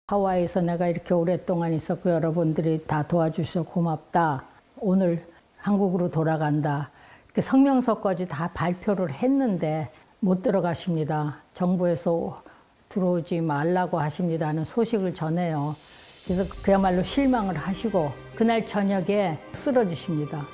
하와이에서 내가 이렇게 오랫동안 있었고 여러분들이 다 도와주셔서 고맙다. 오늘 한국으로 돌아간다. 이렇게 성명서까지 다 발표를 했는데 못 들어가십니다. 정부에서 들어오지 말라고 하십니다는 소식을 전해요. 그래서 그야말로 실망을 하시고 그날 저녁에 쓰러지십니다.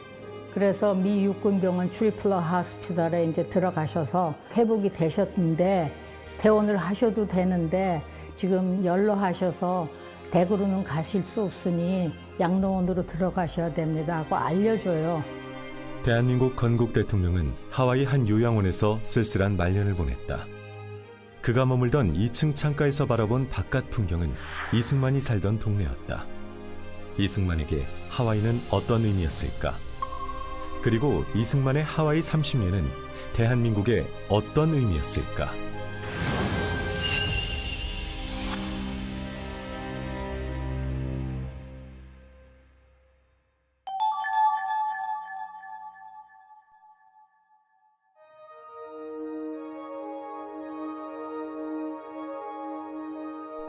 그래서 미 육군병원 트리플러 하스피탈에 이제 들어가셔서 회복이 되셨는데 퇴원을 하셔도 되는데 지금 연로하셔서 댁으로는 가실 수 없으니 양로원으로 들어가셔야 됩니다 하고 알려줘요. 대한민국 건국 대통령은 하와이 한 요양원에서 쓸쓸한 말년을 보냈다. 그가 머물던 2층 창가에서 바라본 바깥 풍경은 이승만이 살던 동네였다. 이승만에게 하와이는 어떤 의미였을까? 그리고 이승만의 하와이 30년은 대한민국에 어떤 의미였을까?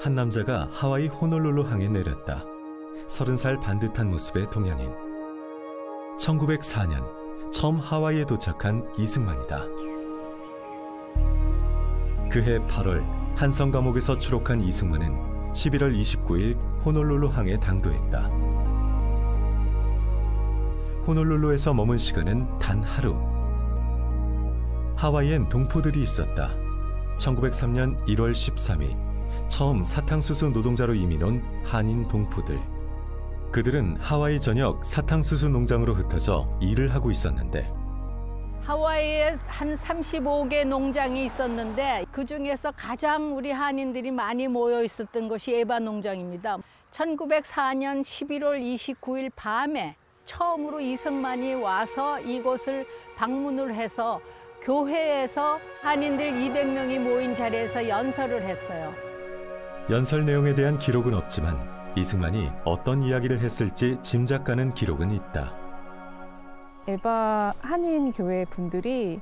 한 남자가 하와이 호놀룰루 항에 내렸다. 30살 반듯한 모습의 동양인. 1904년 처음 하와이에 도착한 이승만이다. 그해 8월 한성 감옥에서 추록한 이승만은 11월 29일 호놀룰루 항에 당도했다. 호놀룰루에서 머문 시간은 단 하루. 하와이엔 동포들이 있었다. 1903년 1월 13일 처음 사탕수수 노동자로 이민 온 한인 동포들. 그들은 하와이 전역 사탕수수 농장으로 흩어져 일을 하고 있었는데 하와이에 한 35개 농장이 있었는데 그중에서 가장 우리 한인들이 많이 모여 있었던 것이 에바 농장입니다. 1904년 11월 29일 밤에 처음으로 이승만이 와서 이곳을 방문을 해서 교회에서 한인들 200명이 모인 자리에서 연설을 했어요. 연설 내용에 대한 기록은 없지만 이승만이 어떤 이야기를 했을지 짐작가는 기록은 있다. 에바 한인 교회 분들이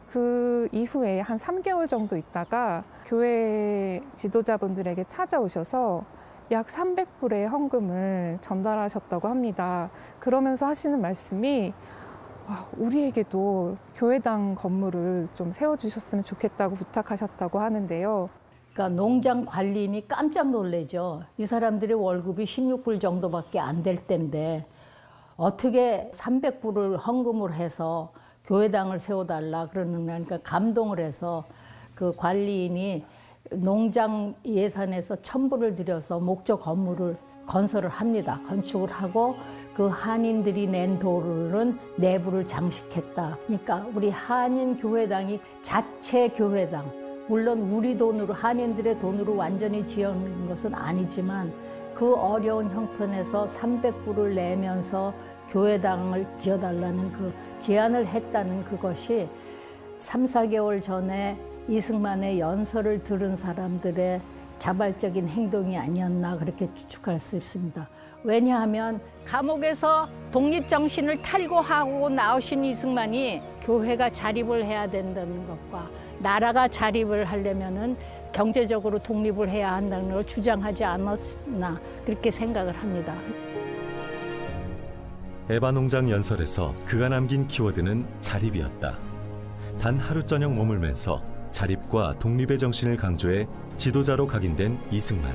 그 이후에 한 3개월 정도 있다가 교회 지도자분들에게 찾아오셔서 약 300불의 헌금을 전달하셨다고 합니다. 그러면서 하시는 말씀이 우리에게도 교회당 건물을 좀 세워주셨으면 좋겠다고 부탁하셨다고 하는데요. 그러니까 농장 관리인이 깜짝 놀래죠. 이 사람들의 월급이 16불 정도밖에 안 될 텐데 어떻게 300불을 헌금을 해서 교회당을 세워달라 그러니까 감동을 해서 그 관리인이 농장 예산에서 1000불을 들여서 목조 건물을 건설을 합니다. 건축을 하고 그 한인들이 낸 돈으로는 내부를 장식했다. 그러니까 우리 한인 교회당이 자체 교회당, 물론 우리 돈으로 한인들의 돈으로 완전히 지은 것은 아니지만 그 어려운 형편에서 300불을 내면서 교회당을 지어달라는 그 제안을 했다는 그것이 3, 4개월 전에 이승만의 연설을 들은 사람들의 자발적인 행동이 아니었나 그렇게 추측할 수 있습니다. 왜냐하면 감옥에서 독립정신을 탈고하고 나오신 이승만이 교회가 자립을 해야 된다는 것과 나라가 자립을 하려면은 경제적으로 독립을 해야 한다는 걸 주장하지 않았나 그렇게 생각을 합니다. 에바 농장 연설에서 그가 남긴 키워드는 자립이었다. 단 하루 저녁 머물면서 자립과 독립의 정신을 강조해 지도자로 각인된 이승만.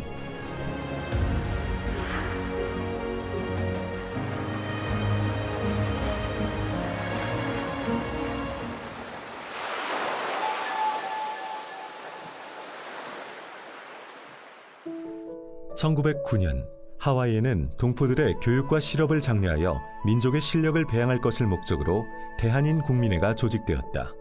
(1909년) 하와이에는 동포들의 교육과 실업을 장려하여 민족의 실력을 배양할 것을 목적으로 대한인 국민회가 조직되었다.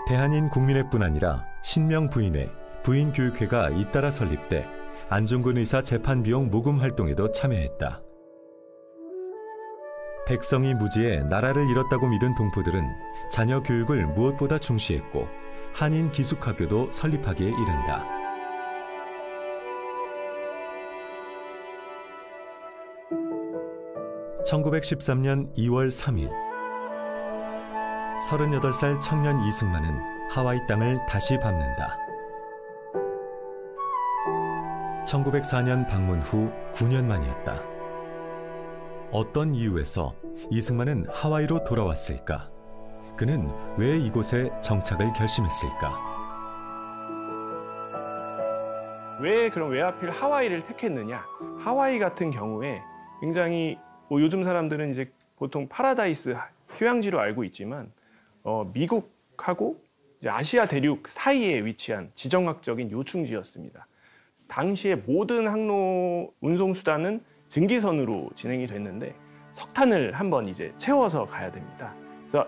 대한인 국민회뿐 아니라 신명부인회, 부인교육회가 잇따라 설립돼 안중근 의사 재판비용 모금 활동에도 참여했다. 백성이 무지해 나라를 잃었다고 믿은 동포들은 자녀 교육을 무엇보다 중시했고 한인 기숙학교도 설립하기에 이른다. (1913년 2월 3일) 38살 청년 이승만은 하와이 땅을 다시 밟는다. 1904년 방문 후 9년 만이었다. 어떤 이유에서 이승만은 하와이로 돌아왔을까? 그는 왜 이곳에 정착을 결심했을까? 왜 하필 하와이를 택했느냐? 하와이 같은 경우에 굉장히 요즘 사람들은 이제 보통 파라다이스 휴양지로 알고 있지만 미국하고 이제 아시아 대륙 사이에 위치한 지정학적인 요충지였습니다. 당시에 모든 항로 운송 수단은 증기선으로 진행이 됐는데 석탄을 한번 이제 채워서 가야 됩니다. 그래서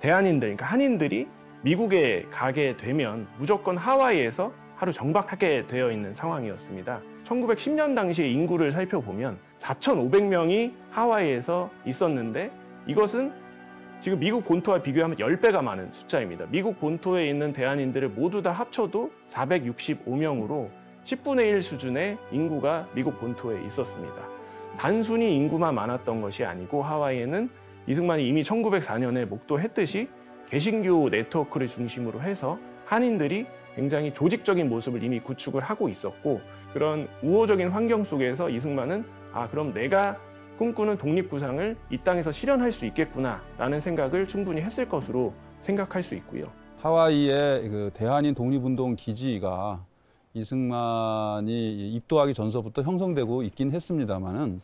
대한인들, 그러니까 한인들이 미국에 가게 되면 무조건 하와이에서 하루 정박하게 되어 있는 상황이었습니다. 1910년 당시의 인구를 살펴보면 4,500명이 하와이에에 있었는데 이것은 지금 미국 본토와 비교하면 10배가 많은 숫자입니다. 미국 본토에 있는 대한인들을 모두 다 합쳐도 465명으로 10분의 1 수준의 인구가 미국 본토에 있었습니다. 단순히 인구만 많았던 것이 아니고 하와이에는 이승만이 이미 1904년에 목도했듯이 개신교 네트워크를 중심으로 해서 한인들이 굉장히 조직적인 모습을 이미 구축을 하고 있었고 그런 우호적인 환경 속에서 이승만은 그럼 내가 꿈꾸는 독립구상을 이 땅에서 실현할 수 있겠구나라는 생각을 충분히 했을 것으로 생각할 수 있고요. 하와이의 그 대한인 독립운동 기지가 이승만이 입도하기 전서부터 형성되고 있긴 했습니다만은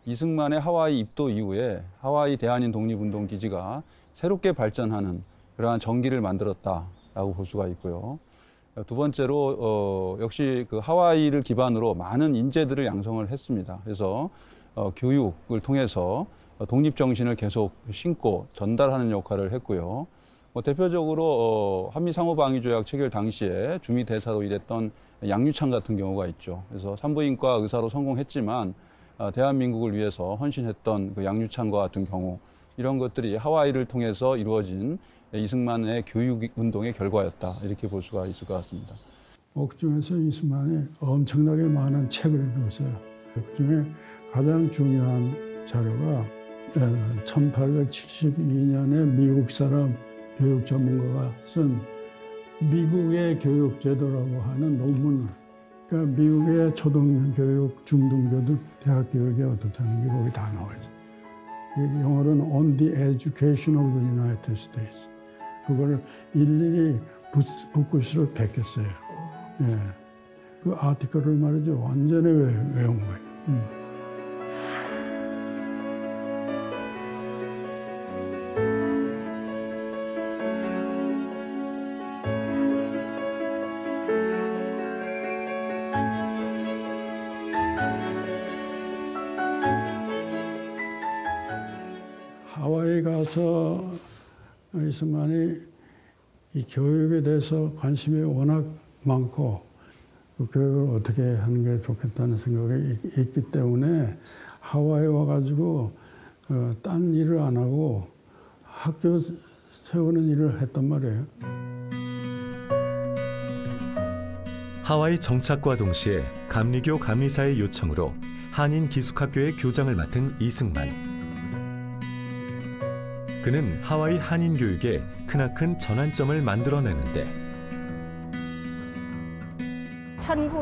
이승만의 하와이 입도 이후에 하와이 대한인 독립운동 기지가 새롭게 발전하는 그러한 전기를 만들었다라고 볼 수가 있고요. 두 번째로 역시 그 하와이를 기반으로 많은 인재들을 양성을 했습니다. 그래서 교육을 통해서 독립정신을 계속 심고 전달하는 역할을 했고요. 대표적으로 한미상호방위조약 체결 당시에 주미대사로 일했던 양유창 같은 경우가 있죠. 그래서 산부인과 의사로 성공했지만 대한민국을 위해서 헌신했던 그 양유창과 같은 경우 이런 것들이 하와이를 통해서 이루어진 이승만의 교육운동의 결과였다. 이렇게 볼 수가 있을 것 같습니다. 옥중에서 이승만이 엄청나게 많은 책을 읽었어요. 그중에 가장 중요한 자료가 1872년에 미국 사람 교육 전문가가 쓴 미국의 교육 제도라고 하는 논문을 그러니까 미국의 초등교육, 중등교육, 대학 교육이 어떻다는 게 거기 다 나와 있어요. 영어로는 On the Education of the United States. 그걸 일일이 붓글씨로 베꼈어요. 예. 그 아티클을 말이죠. 완전히 외운 거예요. 하와이 가서 이승만이 이 교육에 대해서 관심이 워낙 많고 그 교육을 어떻게 하는 게 좋겠다는 생각이 있기 때문에 하와이 와가지고 딴 일을 안 하고 학교 세우는 일을 했단 말이에요. 하와이 정착과 동시에 감리교 감리사의 요청으로 한인 기숙학교의 교장을 맡은 이승만. 그는 하와이 한인 교육에 크나큰 전환점을 만들어내는데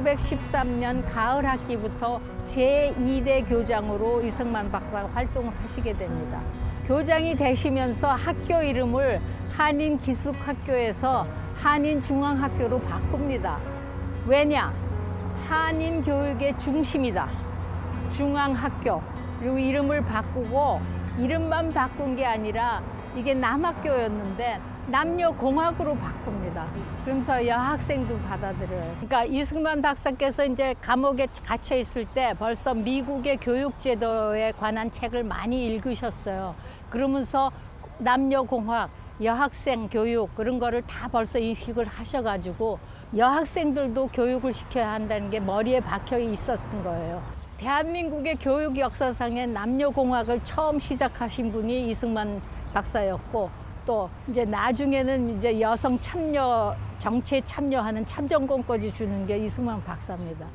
1913년 가을 학기부터 제2대 교장으로 이승만 박사가 활동을 하시게 됩니다. 교장이 되시면서 학교 이름을 한인기숙학교에서 한인중앙학교로 바꿉니다. 왜냐? 한인교육의 중심이다. 중앙학교. 그리고 이름을 바꾸고 이름만 바꾼 게 아니라 이게 남학교였는데 남녀공학으로 바꿉니다. 그러면서 여학생도 받아들여요. 그러니까 이승만 박사께서 이제 감옥에 갇혀 있을 때 벌써 미국의 교육제도에 관한 책을 많이 읽으셨어요. 그러면서 남녀공학, 여학생 교육 그런 거를 다 벌써 인식을 하셔가지고 여학생들도 교육을 시켜야 한다는 게 머리에 박혀 있었던 거예요. 대한민국의 교육 역사상에 남녀공학을 처음 시작하신 분이 이승만 박사였고 또 이제 나중에는 이제 여성 참여, 정치에 참여하는 참정권까지 주는 게 이승만 박사입니다.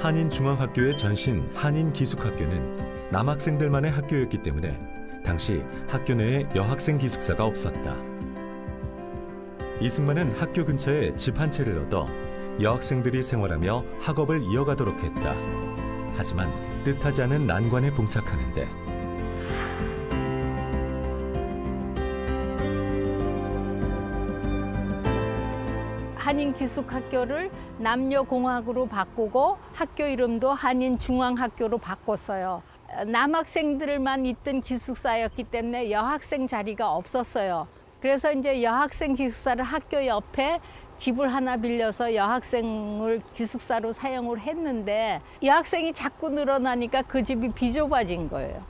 한인중앙학교의 전신 한인기숙학교는 남학생들만의 학교였기 때문에 당시 학교 내에 여학생 기숙사가 없었다. 이승만은 학교 근처에 집 한 채를 얻어 여학생들이 생활하며 학업을 이어가도록 했다. 하지만 뜻하지 않은 난관에 봉착하는데 한인기숙학교를 남녀공학으로 바꾸고 학교 이름도 한인중앙학교로 바꿨어요. 남학생들만 있던 기숙사였기 때문에 여학생 자리가 없었어요. 그래서 이제 여학생 기숙사를 학교 옆에 집을 하나 빌려서 여학생을 기숙사로 사용을 했는데 여학생이 자꾸 늘어나니까 그 집이 비좁아진 거예요.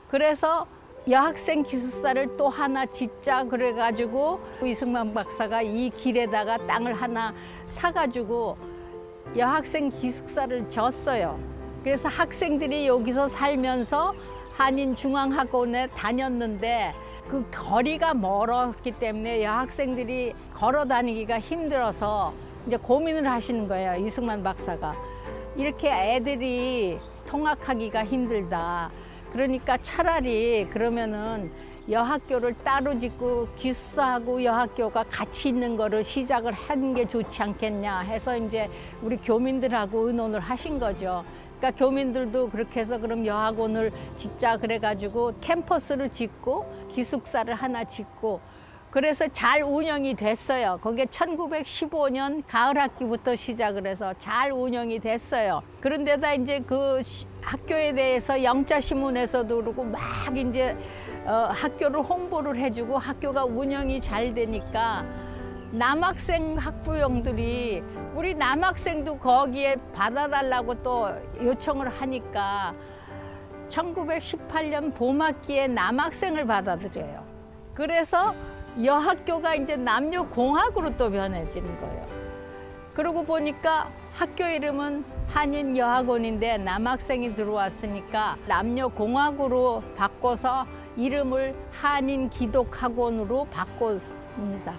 그래서 여학생 기숙사를 또 하나 짓자 그래가지고 이승만 박사가 이 길에다가 땅을 하나 사가지고 여학생 기숙사를 졌어요. 그래서 학생들이 여기서 살면서 한인중앙학원에 다녔는데 그 거리가 멀었기 때문에 여학생들이 걸어 다니기가 힘들어서 이제 고민을 하시는 거예요. 이승만 박사가. 이렇게 애들이 통학하기가 힘들다. 그러니까 차라리 그러면은 여학교를 따로 짓고 기숙사하고 여학교가 같이 있는 거를 시작을 하는 게 좋지 않겠냐 해서 이제 우리 교민들하고 의논을 하신 거죠. 그러니까 교민들도 그렇게 해서 그럼 여학원을 짓자 그래가지고 캠퍼스를 짓고 기숙사를 하나 짓고 그래서 잘 운영이 됐어요. 그게 1915년 가을 학기부터 시작을 해서 잘 운영이 됐어요. 그런데다 이제 그 학교에 대해서 영자신문에서도 그러고 막 이제 학교를 홍보를 해주고 학교가 운영이 잘 되니까 남학생 학부형들이 우리 남학생도 거기에 받아달라고 또 요청을 하니까 1918년 봄학기에 남학생을 받아들여요. 그래서 여학교가 이제 남녀공학으로 또 변해지는 거예요. 그러고 보니까 학교 이름은 한인여학원인데 남학생이 들어왔으니까 남녀공학으로 바꿔서 이름을 한인기독학원으로 바꿨습니다.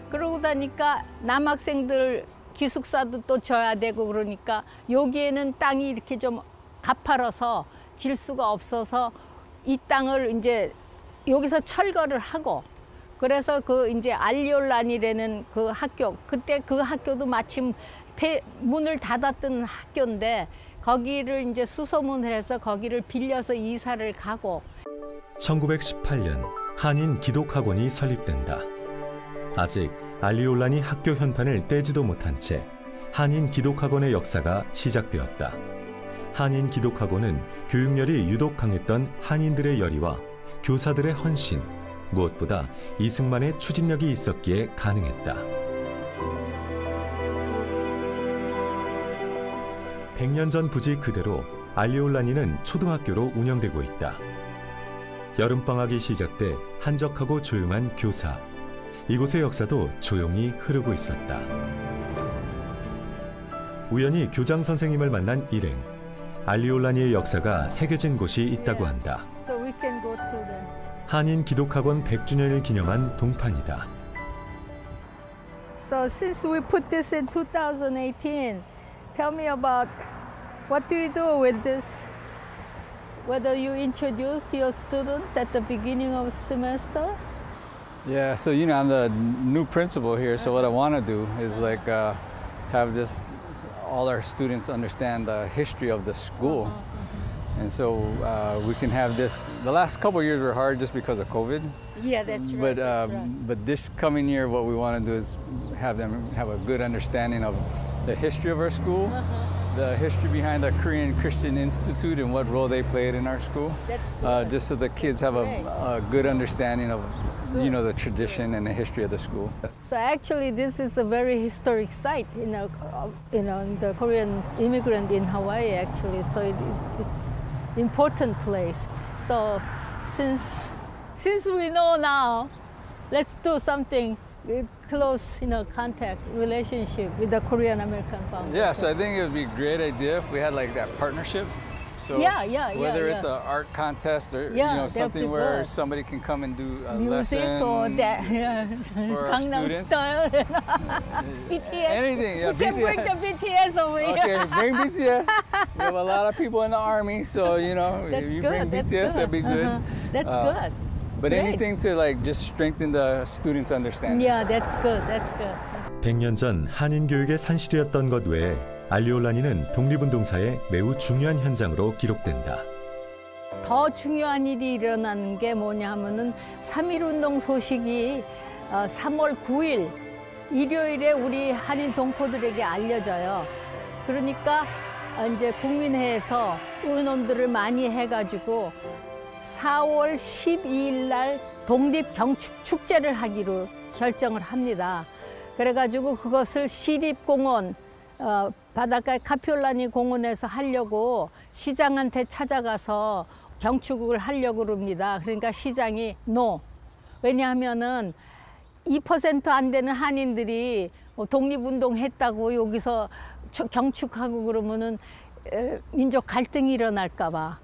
그러고 나니까 남학생들 기숙사도 또 져야 되고 그러니까 여기에는 땅이 이렇게 좀 가파라서 질 수가 없어서 이 땅을 이제 여기서 철거를 하고 그래서 그 이제 알리올란이라는 그 학교 그때 그 학교도 마침 문을 닫았던 학교인데 거기를 이제 수소문을 해서 거기를 빌려서 이사를 가고 1918년 한인기독학원이 설립된다. 아직 알리올란이 학교 현판을 떼지도 못한 채 한인기독학원의 역사가 시작되었다. 한인기독학원은 교육열이 유독 강했던 한인들의 열의와 교사들의 헌신, 무엇보다 이승만의 추진력이 있었기에 가능했다. 100년 전 부지 그대로 알리올란이는 초등학교로 운영되고 있다. 여름방학이 시작돼 한적하고 조용한 교사. 이곳의 역사도 조용히 흐르고 있었다. 우연히 교장 선생님을 만난 일행. 알리올란이의 역사가 새겨진 곳이 있다고 한다. 한인기독학원 100주년을 기념한 동판이다. So since we put this in 2018, tell me about what do you do with this? Whether you introduce your students at the beginning of semester? Yeah, so I'm the new principal here, so what I want to do is like have all our students understand the history of the school. And so we can have this. The last couple of years were hard just because of COVID. Yeah, that's right. But this coming year, what we want to do is have them have a good understanding of the history of our school, the history behind the Korean Christian Institute and what role they played in our school. That's good. Just so the kids have a good understanding of the tradition and the history of the school. So actually, this is a very historic site, the Korean immigrant in Hawaii. Actually, so it's important place. So since we know now, let's do something close, contact relationship with the Korean American Foundation. Yeah, so I think it would be a great idea if we had like that partnership. So whether it's an art contest or something where good. somebody can come and do a Music lesson or that, for our Gangnam students. Style, BTS. Anything, yeah, You can bring the BTS over here. Okay, bring BTS. We have a lot of people in the army, so if you bring BTS, that'd be good. That's good. But Great. anything to like just strengthen the students' understanding. Yeah, that's good. That's good. 100년 전 한인 교육의 산실이었던 것 외에 알리올라니는 독립운동사의 매우 중요한 현장으로 기록된다. 더 중요한 일이 일어나는 게 뭐냐 하면은 3.1운동 소식이 3월 9일 일요일에 우리 한인 동포들에게 알려져요. 그러니까 이제 국민회에서 의논들을 많이 해가지고 4월 12일 날 독립경축축제를 하기로 결정을 합니다. 그래가지고 그것을 시립공원 바닷가 카피올라니 공원에서 하려고 시장한테 찾아가서 경축을 하려고 그럽니다. 그러니까 시장이 NO. 왜냐하면은 2% 안 되는 한인들이 독립운동 했다고 여기서 경축하고 그러면은 민족 갈등이 일어날까 봐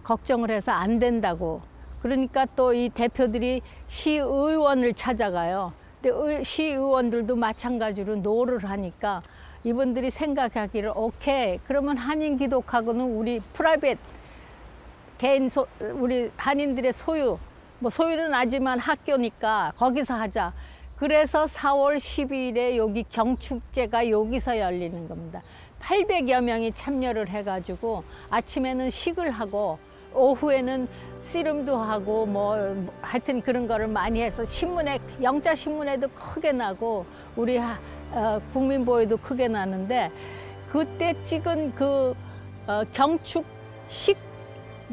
걱정을 해서 안 된다고. 그러니까 또 이 대표들이 시의원을 찾아가요. 근데 시의원들도 마찬가지로 노를 하니까 이분들이 생각하기를 오케이, 그러면 한인 기독하고는 우리 프라이빗 우리 한인들의 소유는 아니지만 학교니까 거기서 하자. 그래서 4월 12일에 여기 경축제가 여기서 열리는 겁니다. 800여 명이 참여를 해가지고 아침에는 식을 하고 오후에는 씨름도 하고 하여튼 그런 거를 많이 해서 영자 신문에도 크게 나고 우리 국민보에도 크게 나는데 그때 찍은 그 경축식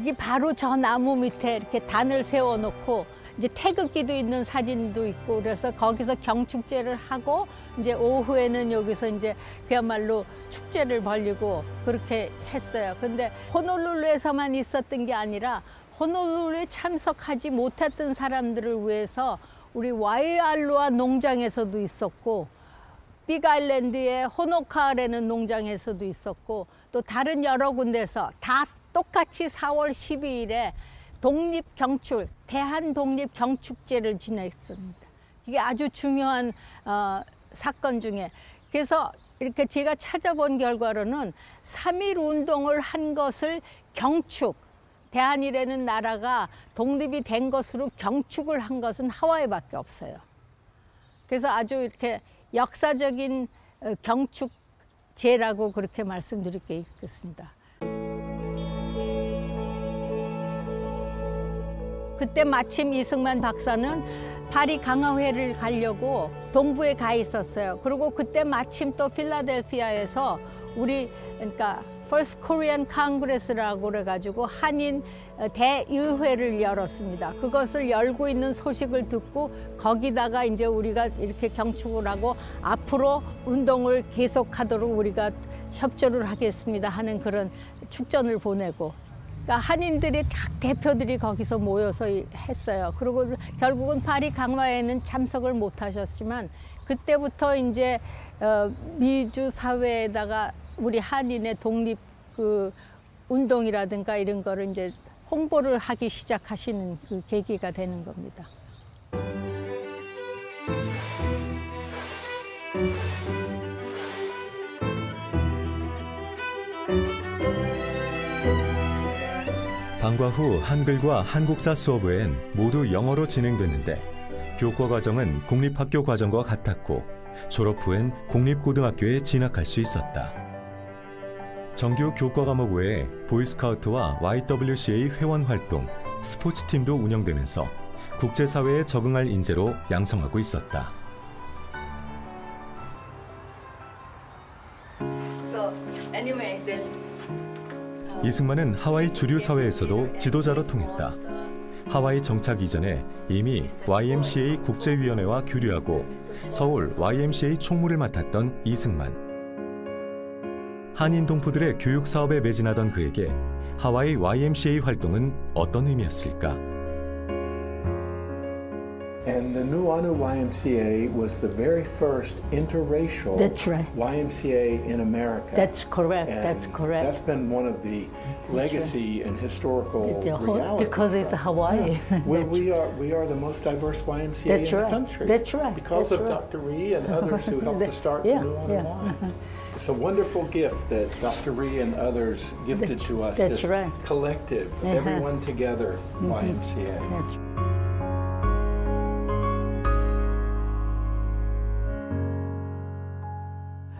이 바로 저 나무 밑에 이렇게 단을 세워놓고 이제 태극기도 있는 사진도 있고 그래서 거기서 경축제를 하고 이제 오후에는 여기서 이제 그야말로 축제를 벌리고 그렇게 했어요. 근데 호놀룰루에서만 있었던 게 아니라 호놀룰루에 참석하지 못했던 사람들을 위해서 우리 와이알로아 농장에서도 있었고 빅아일랜드의 호노카라는 농장에서도 있었고 또 다른 여러 군데서 다 똑같이 4월 12일에 독립경축, 대한독립경축제를 지냈습니다. 이게 아주 중요한 사건 중에. 그래서 이렇게 제가 찾아본 결과로는 3.1 운동을 한 것을 경축, 대한이라는 나라가 독립이 된 것으로 경축을 한 것은 하와이밖에 없어요. 그래서 아주 이렇게 역사적인 경축제라고 그렇게 말씀드릴 게 있겠습니다. 그때 마침 이승만 박사는 파리 강화회를 가려고 동부에 가 있었어요. 그리고 그때 마침 또 필라델피아에서 그러니까 First Korean Congress라고 그래가지고 한인 대의회를 열었습니다. 그것을 열고 있는 소식을 듣고 거기다가 이제 우리가 이렇게 경축을 하고 앞으로 운동을 계속하도록 우리가 협조를 하겠습니다 하는 그런 축전을 보내고 그러니까 한인들이 딱 대표들이 거기서 모여서 했어요. 그리고 결국은 파리 강화회는 참석을 못 하셨지만 그때부터 이제 미주 사회에다가 우리 한인의 독립 운동이라든가 이런 거를 이제 홍보를 하기 시작하시는 그 계기가 되는 겁니다. 방과 후 한글과 한국사 수업 외엔 모두 영어로 진행됐는데 교과 과정은 공립학교 과정과 같았고 졸업 후엔 공립고등학교에 진학할 수 있었다. 정규 교과 과목 외에 보이스카우트와 YWCA 회원 활동, 스포츠팀도 운영되면서 국제사회에 적응할 인재로 양성하고 있었다. 이승만은 하와이 주류 사회에서도 지도자로 통했다. 하와이 정착 이전에 이미 YMCA 국제위원회와 교류하고 서울 YMCA 총무를 맡았던 이승만. 한인 동포들의 교육 사업에 매진하던 그에게 하와이 YMCA 활동은 어떤 의미였을까? And the Nuuanu YMCA was the very first interracial That's right. YMCA in America. That's correct. And That's correct. That's been one of the legacy and historical realities. Because it's Hawaii. Well, we are the most diverse YMCA That's in right. the country. That's right. Because That's of right. Dr. Ree and others who helped to start Yeah, the Nuuanu yeah. Y. It's a wonderful gift that Dr. Ree and others gifted to us. That's this right. collective, everyone together YMCA. That's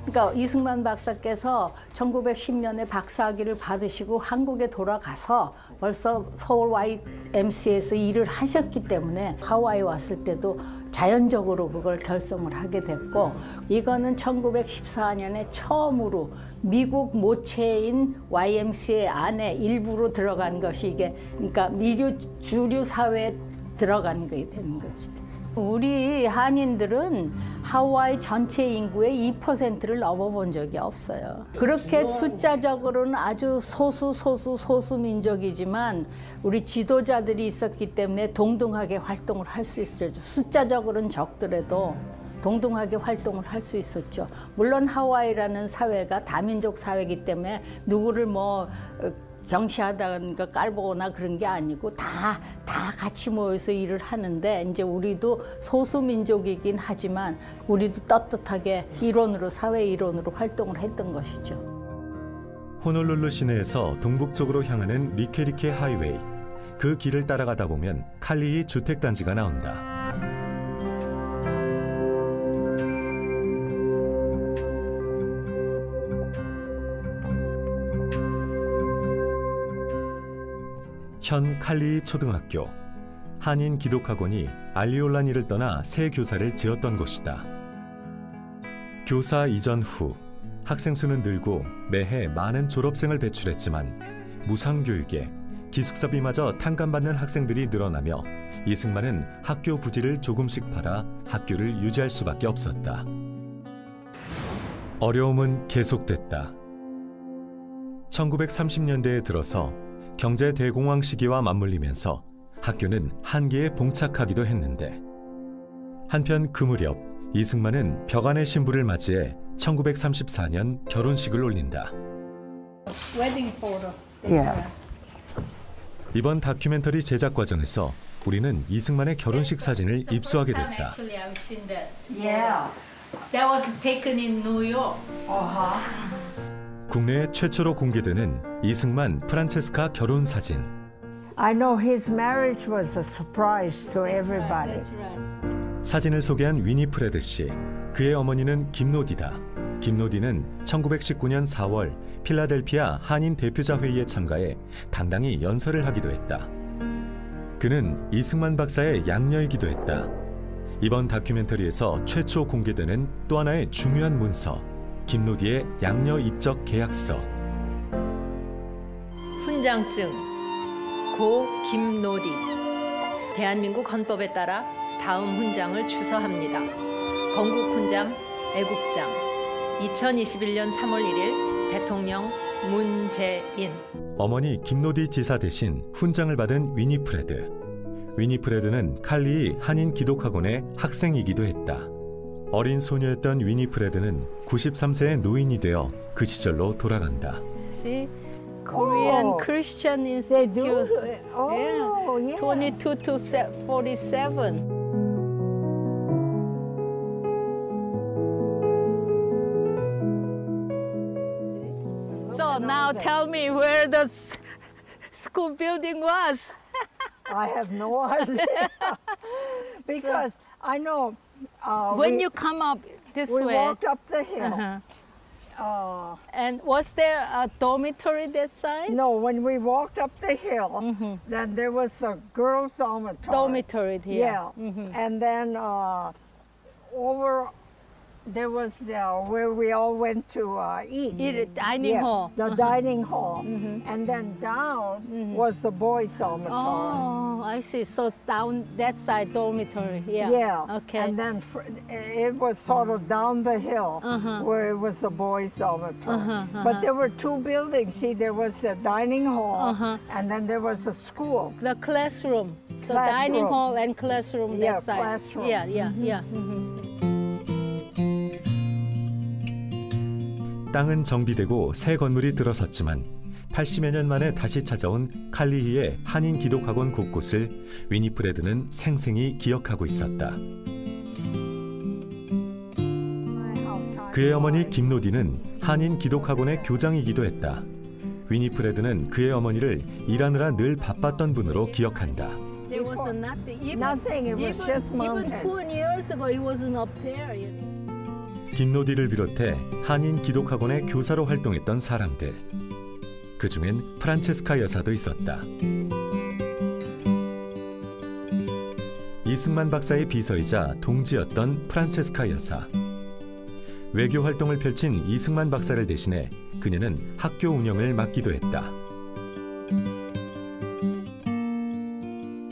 그러니까 이승만 박사께서 1910년에 박사학위를 받으시고 한국에 돌아가서 벌써 서울 YMCA에서 일을 하셨기 때문에 하와이 왔을 때도 자연적으로 그걸 결성을 하게 됐고, 이거는 1914년에 처음으로 미국 모체인 YMCA 안에 일부로 들어간 것이 이게 그러니까 주류 사회에 들어간 게 되는 것이죠. 우리 한인들은 하와이 전체 인구의 2%를 넘어본 적이 없어요. 그렇게 숫자적으로는 아주 소수 민족이지만 우리 지도자들이 있었기 때문에 동등하게 활동을 할 수 있었죠. 숫자적으로는 적더라도 동등하게 활동을 할 수 있었죠. 물론 하와이라는 사회가 다민족 사회이기 때문에 누구를 경시하다가 깔보거나 그런 게 아니고 다 같이 모여서 일을 하는데, 이제 우리도 소수민족이긴 하지만 우리도 떳떳하게 사회 일원으로 활동을 했던 것이죠. 호놀룰루 시내에서 동북쪽으로 향하는 리케리케 하이웨이. 그 길을 따라가다 보면 칼리히 주택단지가 나온다. 현 칼리히 초등학교, 한인 기독학원이 알리올라니를 떠나 새 교사를 지었던 곳이다. 교사 이전 후 학생 수는 늘고 매해 많은 졸업생을 배출했지만 무상교육에 기숙사비마저 탕감받는 학생들이 늘어나며 이승만은 학교 부지를 조금씩 팔아 학교를 유지할 수밖에 없었다. 어려움은 계속됐다. 1930년대에 들어서 경제 대공황 시기와 맞물리면서 학교는 한계에 봉착하기도 했는데, 한편 그 무렵 이승만은 벽안의 신부를 맞이해 1934년 결혼식을 올린다. 이번 다큐멘터리 제작 과정에서 우리는 이승만의 결혼식 사진을 입수하게 됐다. That was taken in New York. 국내 최초로 공개되는 이승만 프란체스카 결혼 사진. I know his marriage was a surprise to everybody. 사진을 소개한 위니프레드 씨. 그의 어머니는 김노디다. 김노디는 1919년 4월 필라델피아 한인 대표자 회의에 참가해 당당히 연설을 하기도 했다. 그는 이승만 박사의 양녀이기도 했다. 이번 다큐멘터리에서 최초 공개되는 또 하나의 중요한 문서, 김노디의 양녀 입적 계약서. 훈장증 고 김노디. 대한민국 헌법에 따라 다음 훈장을 추서합니다. 건국훈장, 애국장. 2021년 3월 1일 대통령 문재인. 어머니 김노디 지사 대신 훈장을 받은 위니프레드. 위니프레드는 칼리히 한인 기독학원의 학생이기도 했다. 어린 소녀였던 위니프레드는 93세의 노인이 되어 그 시절로 돌아간다. See? Korean Christian Institute. Yeah. 22 to 47. So now tell me where the school building was. I have no idea. Because I know When you come up this we way, walked up the hill. and was there a dormitory this side? No, when we walked up the hill, then there was a girls' dormitory. Dormitory here. Yeah, and then over there was where we all went to eat. Dining hall. The dining hall, and then down was the boys' dormitory. Oh, I see. So down that side dormitory. Yeah. Yeah. Okay. And then it was sort of down the hill where it was the boys' dormitory. But there were two buildings. See, there was the dining hall, and then there was the school. The classroom. So Classroom. dining hall and classroom Yeah, that side. classroom. Yeah, yeah, yeah. 땅은 정비되고 새 건물이 들어섰지만 80여 년 만에 다시 찾아온 칼리히의 한인 기독학원 곳곳을 위니프레드는 생생히 기억하고 있었다. 그의 어머니 김노디는 한인 기독학원의 교장이기도 했다. 위니프레드는 그의 어머니를 일하느라 늘 바빴던 분으로 기억한다. There was nothing. Nothing. It was just Even mountain. 20 years ago, it wasn't up there. 김노디를 비롯해 한인 기독학원의 교사로 활동했던 사람들. 그중엔 프란체스카 여사도 있었다. 이승만 박사의 비서이자 동지였던 프란체스카 여사. 외교 활동을 펼친 이승만 박사를 대신해 그녀는 학교 운영을 맡기도 했다.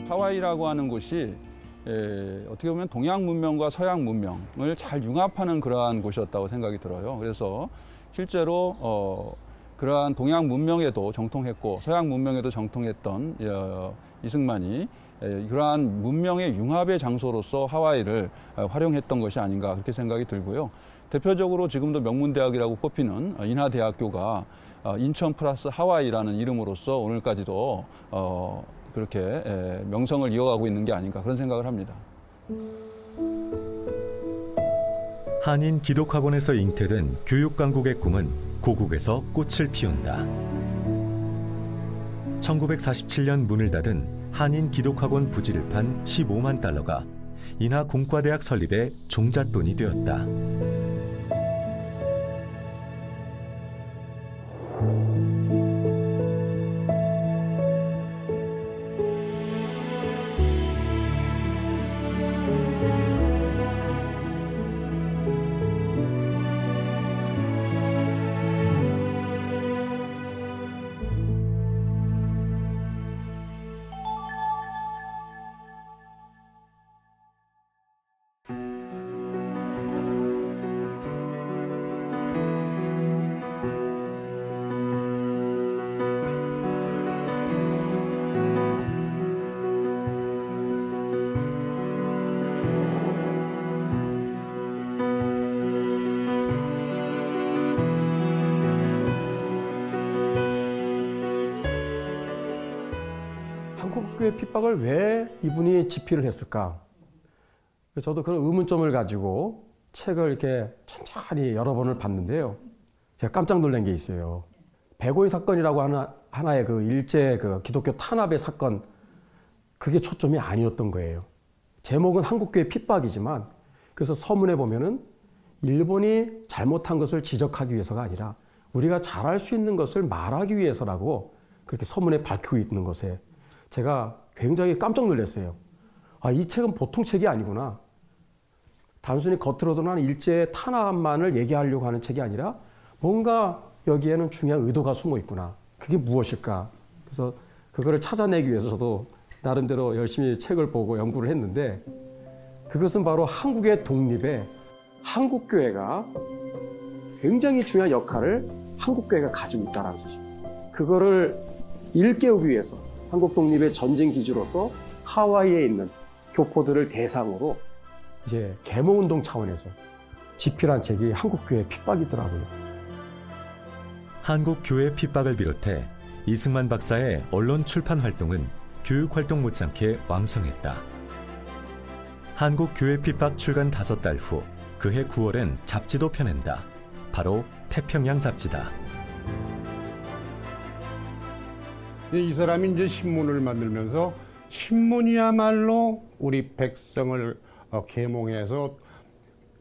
하와이라고 하는 곳이 어떻게 보면 동양 문명과 서양 문명을 잘 융합하는 그러한 곳이었다고 생각이 들어요. 그래서 실제로 그러한 동양 문명에도 정통했고 서양 문명에도 정통했던 이승만이 그러한 문명의 융합의 장소로서 하와이를 활용했던 것이 아닌가 그렇게 생각이 들고요. 대표적으로 지금도 명문대학이라고 꼽히는 인하대학교가 인천 플러스 하와이라는 이름으로서 오늘까지도 그렇게 명성을 이어가고 있는 게 아닌가 그런 생각을 합니다. 한인 기독학원에서 잉태된 교육강국의 꿈은 고국에서 꽃을 피운다. 1947년 문을 닫은 한인 기독학원 부지를 판 15만 달러가 인하 공과대학 설립의 종잣돈이 되었다. 한국교회 핍박을 왜 이분이 집필을 했을까? 저도 그런 의문점을 가지고 책을 이렇게 천천히 여러 번을 봤는데요. 제가 깜짝 놀란 게 있어요. 백오인 사건이라고 하는 하나의 그 일제 그 기독교 탄압의 사건, 그게 초점이 아니었던 거예요. 제목은 한국교회 핍박이지만, 그래서 서문에 보면은 일본이 잘못한 것을 지적하기 위해서가 아니라 우리가 잘할 수 있는 것을 말하기 위해서라고 그렇게 서문에 밝히고 있는 것에 제가 굉장히 깜짝 놀랐어요. 아, 이 책은 보통 책이 아니구나. 단순히 겉으로도는 일제의 탄압만을 얘기하려고 하는 책이 아니라 뭔가 여기에는 중요한 의도가 숨어 있구나. 그게 무엇일까? 그래서 그거를 찾아내기 위해서 저도 나름대로 열심히 책을 보고 연구를 했는데, 그것은 바로 한국의 독립에 한국교회가 굉장히 중요한 역할을 한국교회가 가지고 있다는 것입니다. 그거를 일깨우기 위해서 한국 독립의 전쟁 기지로서 하와이에 있는 교포들을 대상으로 이제 계몽운동 차원에서 집필한 책이 한국교회 핍박이더라고요. 한국교회 핍박을 비롯해 이승만 박사의 언론 출판 활동은 교육활동 못지않게 왕성했다. 한국교회 핍박 출간 5달 후 그해 9월엔 잡지도 펴낸다. 바로 태평양 잡지다. 이 사람이 이제 신문을 만들면서 신문이야말로 우리 백성을 계몽해서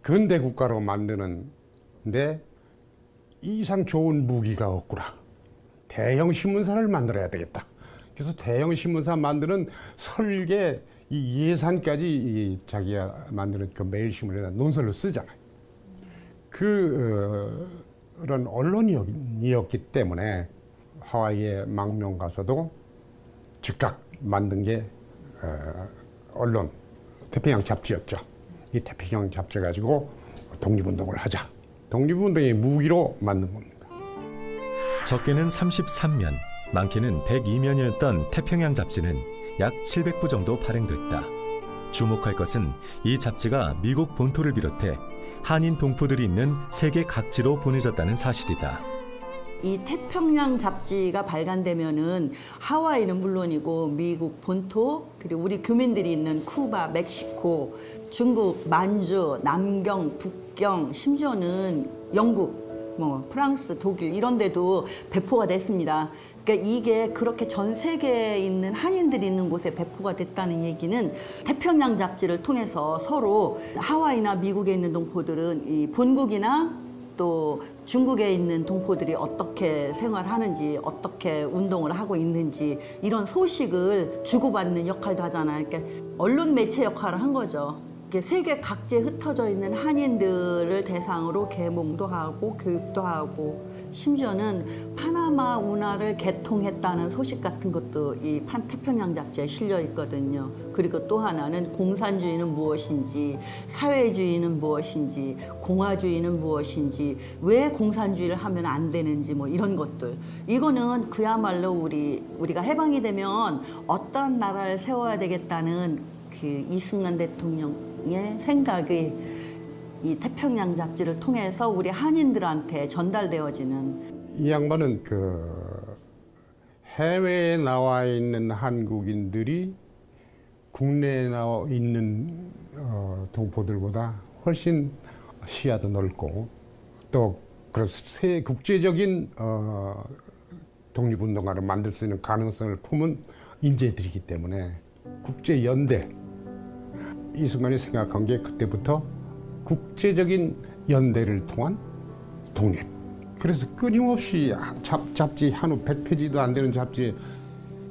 근대 국가로 만드는데 이상 좋은 무기가 없구나. 대형 신문사를 만들어야 되겠다. 그래서 대형 신문사 만드는 설계 이 예산까지 자기가 만드는 그 매일신문에다 논설로 쓰잖아요. 그런 언론이었기 때문에 하와이에 망명 가서도 즉각 만든 게 언론 태평양 잡지였죠. 이 태평양 잡지 가지고 독립운동을 하자. 독립운동의 무기로 만든 겁니다. 적게는 33면, 많게는 102면이었던 태평양 잡지는 약 700부 정도 발행됐다. 주목할 것은 이 잡지가 미국 본토를 비롯해 한인 동포들이 있는 세계 각지로 보내졌다는 사실이다. 이 태평양 잡지가 발간되면은 하와이는 물론이고 미국 본토 그리고 우리 교민들이 있는 쿠바, 멕시코, 중국, 만주, 남경, 북경, 심지어는 영국, 프랑스, 독일 이런 데도 배포가 됐습니다. 그러니까 이게 그렇게 전 세계에 있는 한인들이 있는 곳에 배포가 됐다는 얘기는 태평양 잡지를 통해서 서로 하와이나 미국에 있는 동포들은 이 본국이나 또 중국에 있는 동포들이 어떻게 생활하는지 어떻게 운동을 하고 있는지 이런 소식을 주고받는 역할도 하잖아요. 그러니까 언론 매체 역할을 한 거죠. 세계 각지에 흩어져 있는 한인들을 대상으로 계몽도 하고 교육도 하고 심지어는 파나마 운하를 개통했다는 소식 같은 것도 이 태평양 잡지에 실려 있거든요. 그리고 또 하나는 공산주의는 무엇인지, 사회주의는 무엇인지, 공화주의는 무엇인지, 왜 공산주의를 하면 안 되는지 이런 것들. 이거는 그야말로 우리가 해방이 되면 어떤 나라를 세워야 되겠다는 그 이승만 대통령의 생각이 이 태평양 잡지를 통해서 우리 한인들한테 전달되어지는. 이 양반은 해외에 나와 있는 한국인들이 국내에 나와 있는 동포들보다 훨씬 시야도 넓고 또 그래서 국제적인 독립운동가를 만들 수 있는 가능성을 품은 인재들이기 때문에 국제연대 이승만이 생각한 게 그때부터 국제적인 연대를 통한 독립. 그래서 끊임없이 잡지 한우 100페이지도 안 되는 잡지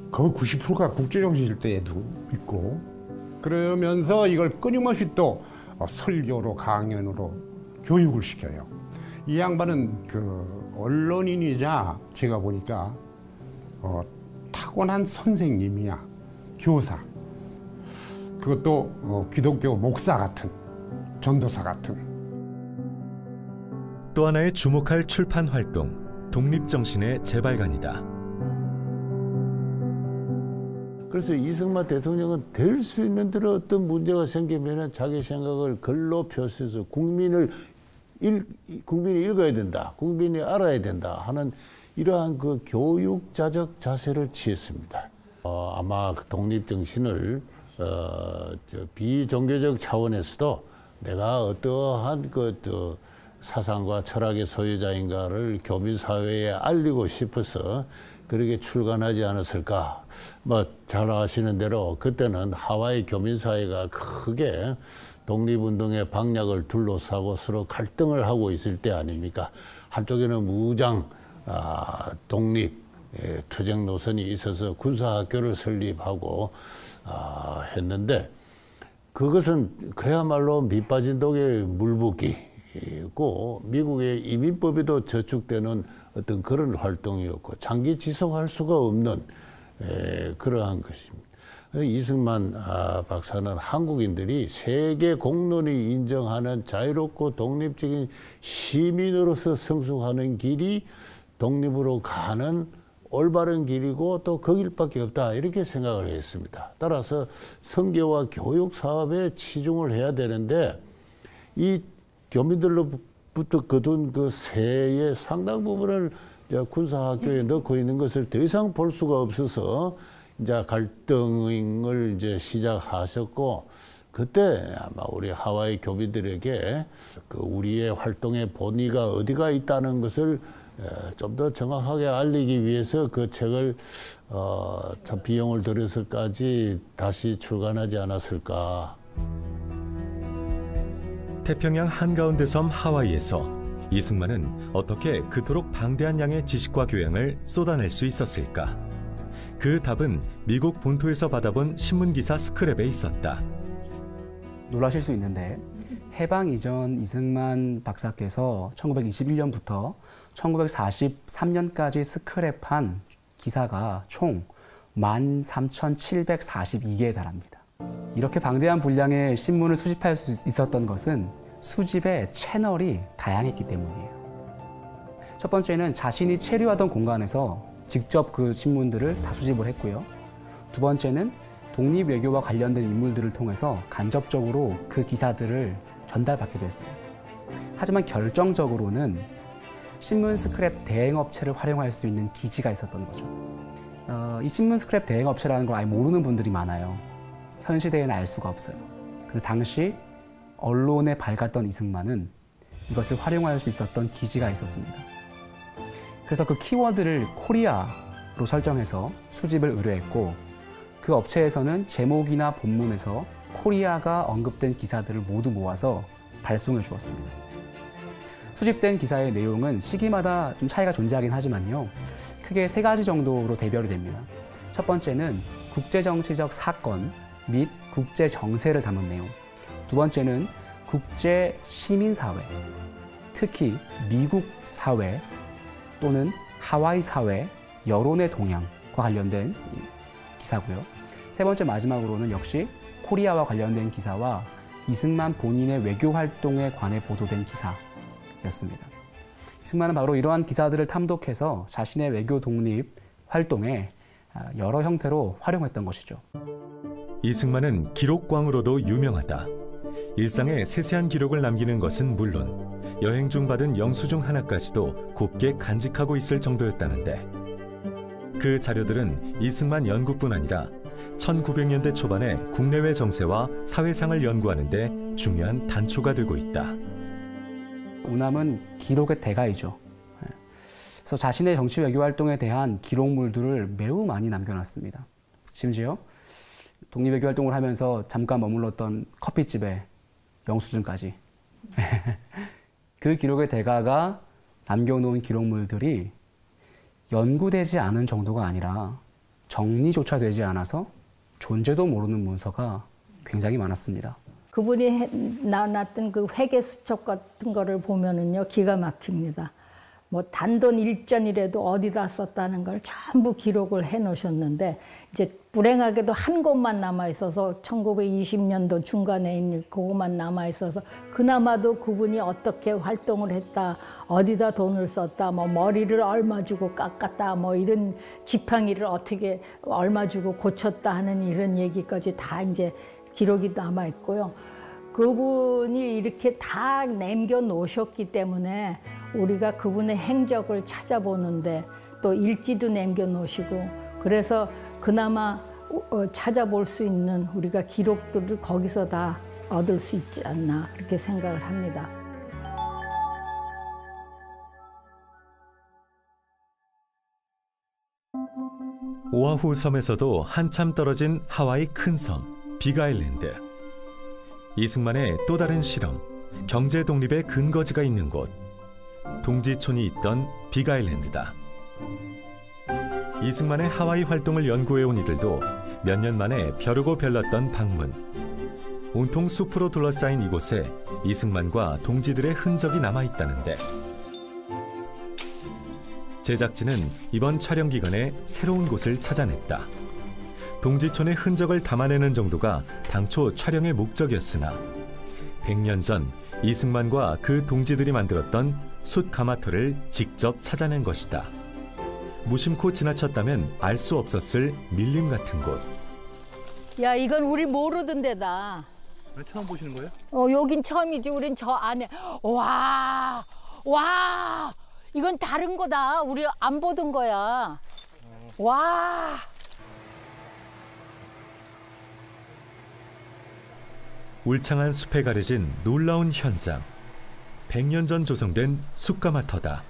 거의 90%가 국제정신일 때에도 있고 그러면서 이걸 끊임없이 또 설교로 강연으로 교육을 시켜요. 이 양반은 언론인이자 제가 보니까 타고난 선생님이야. 교사. 그것도 기독교 목사 같은, 전도사 같은. 또 하나의 주목할 출판 활동, 독립정신의 재발간이다. 그래서 이승만 대통령은 될 수 있는 대로 어떤 문제가 생기면 자기 생각을 글로 표시해서 국민이 읽어야 된다, 국민이 알아야 된다 하는 이러한 그 교육자적 자세를 취했습니다. 아마 그 독립정신을 비종교적 차원에서도 내가 어떠한 사상과 철학의 소유자인가를 교민사회에 알리고 싶어서 그렇게 출간하지 않았을까. 잘 아시는 대로 그때는 하와이 교민사회가 크게 독립운동의 방략을 둘러싸고 서로 갈등을 하고 있을 때 아닙니까? 한쪽에는 무장, 독립, 투쟁 노선이 있어서 군사학교를 설립하고 했는데 그것은 그야말로 밑빠진 독에 물붓기고 미국의 이민법에도 저축되는 어떤 그런 활동이었고 장기 지속할 수가 없는 그러한 것입니다. 이승만 박사는 한국인들이 세계 공론이 인정하는 자유롭고 독립적인 시민으로서 성숙하는 길이 독립으로 가는 올바른 길이고 또 그 길밖에 없다 이렇게 생각을 했습니다. 따라서 선교와 교육 사업에 치중을 해야 되는데 이 교민들로부터 거둔 그 세의 상당 부분을 군사학교에 넣고 있는 것을 더 이상 볼 수가 없어서 이제 갈등을 이제 시작하셨고 그때 아마 우리 하와이 교민들에게 그 우리의 활동의 본의가 어디가 있다는 것을 좀 더 정확하게 알리기 위해서 그 책을 참 비용을 들여서까지 다시 출간하지 않았을까. 태평양 한가운데 섬 하와이에서 이승만은 어떻게 그토록 방대한 양의 지식과 교양을 쏟아낼 수 있었을까? 그 답은 미국 본토에서 받아본 신문기사 스크랩에 있었다. 놀라실 수 있는데 해방 이전 이승만 박사께서 1921년부터 1943년까지 스크랩한 기사가 총 13,742개에 달합니다. 이렇게 방대한 분량의 신문을 수집할 수 있었던 것은 수집의 채널이 다양했기 때문이에요. 첫 번째는 자신이 체류하던 공간에서 직접 그 신문들을 다 수집을 했고요. 두 번째는 독립외교와 관련된 인물들을 통해서 간접적으로 그 기사들을 전달받기도 했어요. 하지만 결정적으로는 신문 스크랩 대행업체를 활용할 수 있는 기지가 있었던 거죠. 이 신문 스크랩 대행업체라는 걸 아예 모르는 분들이 많아요. 현 시대에는 알 수가 없어요. 그 당시 언론에 밝았던 이승만은 이것을 활용할 수 있었던 기지가 있었습니다. 그래서 그 키워드를 코리아로 설정해서 수집을 의뢰했고, 그 업체에서는 제목이나 본문에서 코리아가 언급된 기사들을 모두 모아서 발송해 주었습니다. 수집된 기사의 내용은 시기마다 좀 차이가 존재하긴 하지만요, 크게 3가지 정도로 대별이 됩니다. 첫 번째는 국제정치적 사건 및 국제 정세를 담은 내용. 두 번째는 국제 시민사회, 특히 미국 사회 또는 하와이 사회 여론의 동향과 관련된 기사고요. 세 번째 마지막으로는 역시 코리아와 관련된 기사와 이승만 본인의 외교 활동에 관해 보도된 기사였습니다. 이승만은 바로 이러한 기사들을 탐독해서 자신의 외교 독립 활동에 여러 형태로 활용했던 것이죠. 이승만은 기록광으로도 유명하다. 일상의 세세한 기록을 남기는 것은 물론 여행 중 받은 영수증 하나까지도 곱게 간직하고 있을 정도였다는데, 그 자료들은 이승만 연구뿐 아니라 1900년대 초반에 국내외 정세와 사회상을 연구하는 데 중요한 단초가 되고 있다. 우남은 기록의 대가이죠. 그래서 자신의 정치 외교 활동에 대한 기록물들을 매우 많이 남겨놨습니다. 심지어 독립외교 활동을 하면서 잠깐 머물렀던 커피집에 영수증까지. 그 기록의 대가가 남겨놓은 기록물들이 연구되지 않은 정도가 아니라 정리조차 되지 않아서 존재도 모르는 문서가 굉장히 많았습니다. 그분이 나눴던 그 회계 수첩 같은 거를 보면은요, 기가 막힙니다. 뭐 단돈 1전이라도 어디다 썼다는 걸 전부 기록을 해 놓으셨는데, 이제 불행하게도 한 곳만 남아 있어서 1920년도 중간에 있는 그것만 남아 있어서, 그나마도 그분이 어떻게 활동을 했다, 어디다 돈을 썼다, 뭐 머리를 얼마 주고 깎았다, 뭐 이런 지팡이를 어떻게 얼마 주고 고쳤다 하는 이런 얘기까지 다 이제 기록이 남아 있고요. 그분이 이렇게 다 남겨 놓으셨기 때문에 우리가 그분의 행적을 찾아보는데, 또 일지도 남겨 놓으시고, 그래서 그나마 찾아볼 수 있는 우리가 기록들을 거기서 다 얻을 수 있지 않나, 그렇게 생각을 합니다. 오아후 섬에서도 한참 떨어진 하와이 큰 섬 빅아일랜드. 이승만의 또 다른 실험, 경제 독립의 근거지가 있는 곳, 동지촌이 있던 빅아일랜드다. 이승만의 하와이 활동을 연구해온 이들도 몇 년 만에 벼르고 별났던 방문. 온통 숲으로 둘러싸인 이곳에 이승만과 동지들의 흔적이 남아있다는데, 제작진은 이번 촬영 기간에 새로운 곳을 찾아냈다. 동지촌의 흔적을 담아내는 정도가 당초 촬영의 목적이었으나 100년 전 이승만과 그 동지들이 만들었던 숯 가마터를 직접 찾아낸 것이다. 무심코 지나쳤다면 알 수 없었을 밀림 같은 곳. 야, 이건 우리 모르던 데다. 처음 보시는 거예요? 여긴 처음이지. 우린 저 안에. 와, 이건 다른 거다. 우리 안 보던 거야. 와. 울창한 숲에 가려진 놀라운 현장. 100년 전 조성된 숯가마터다.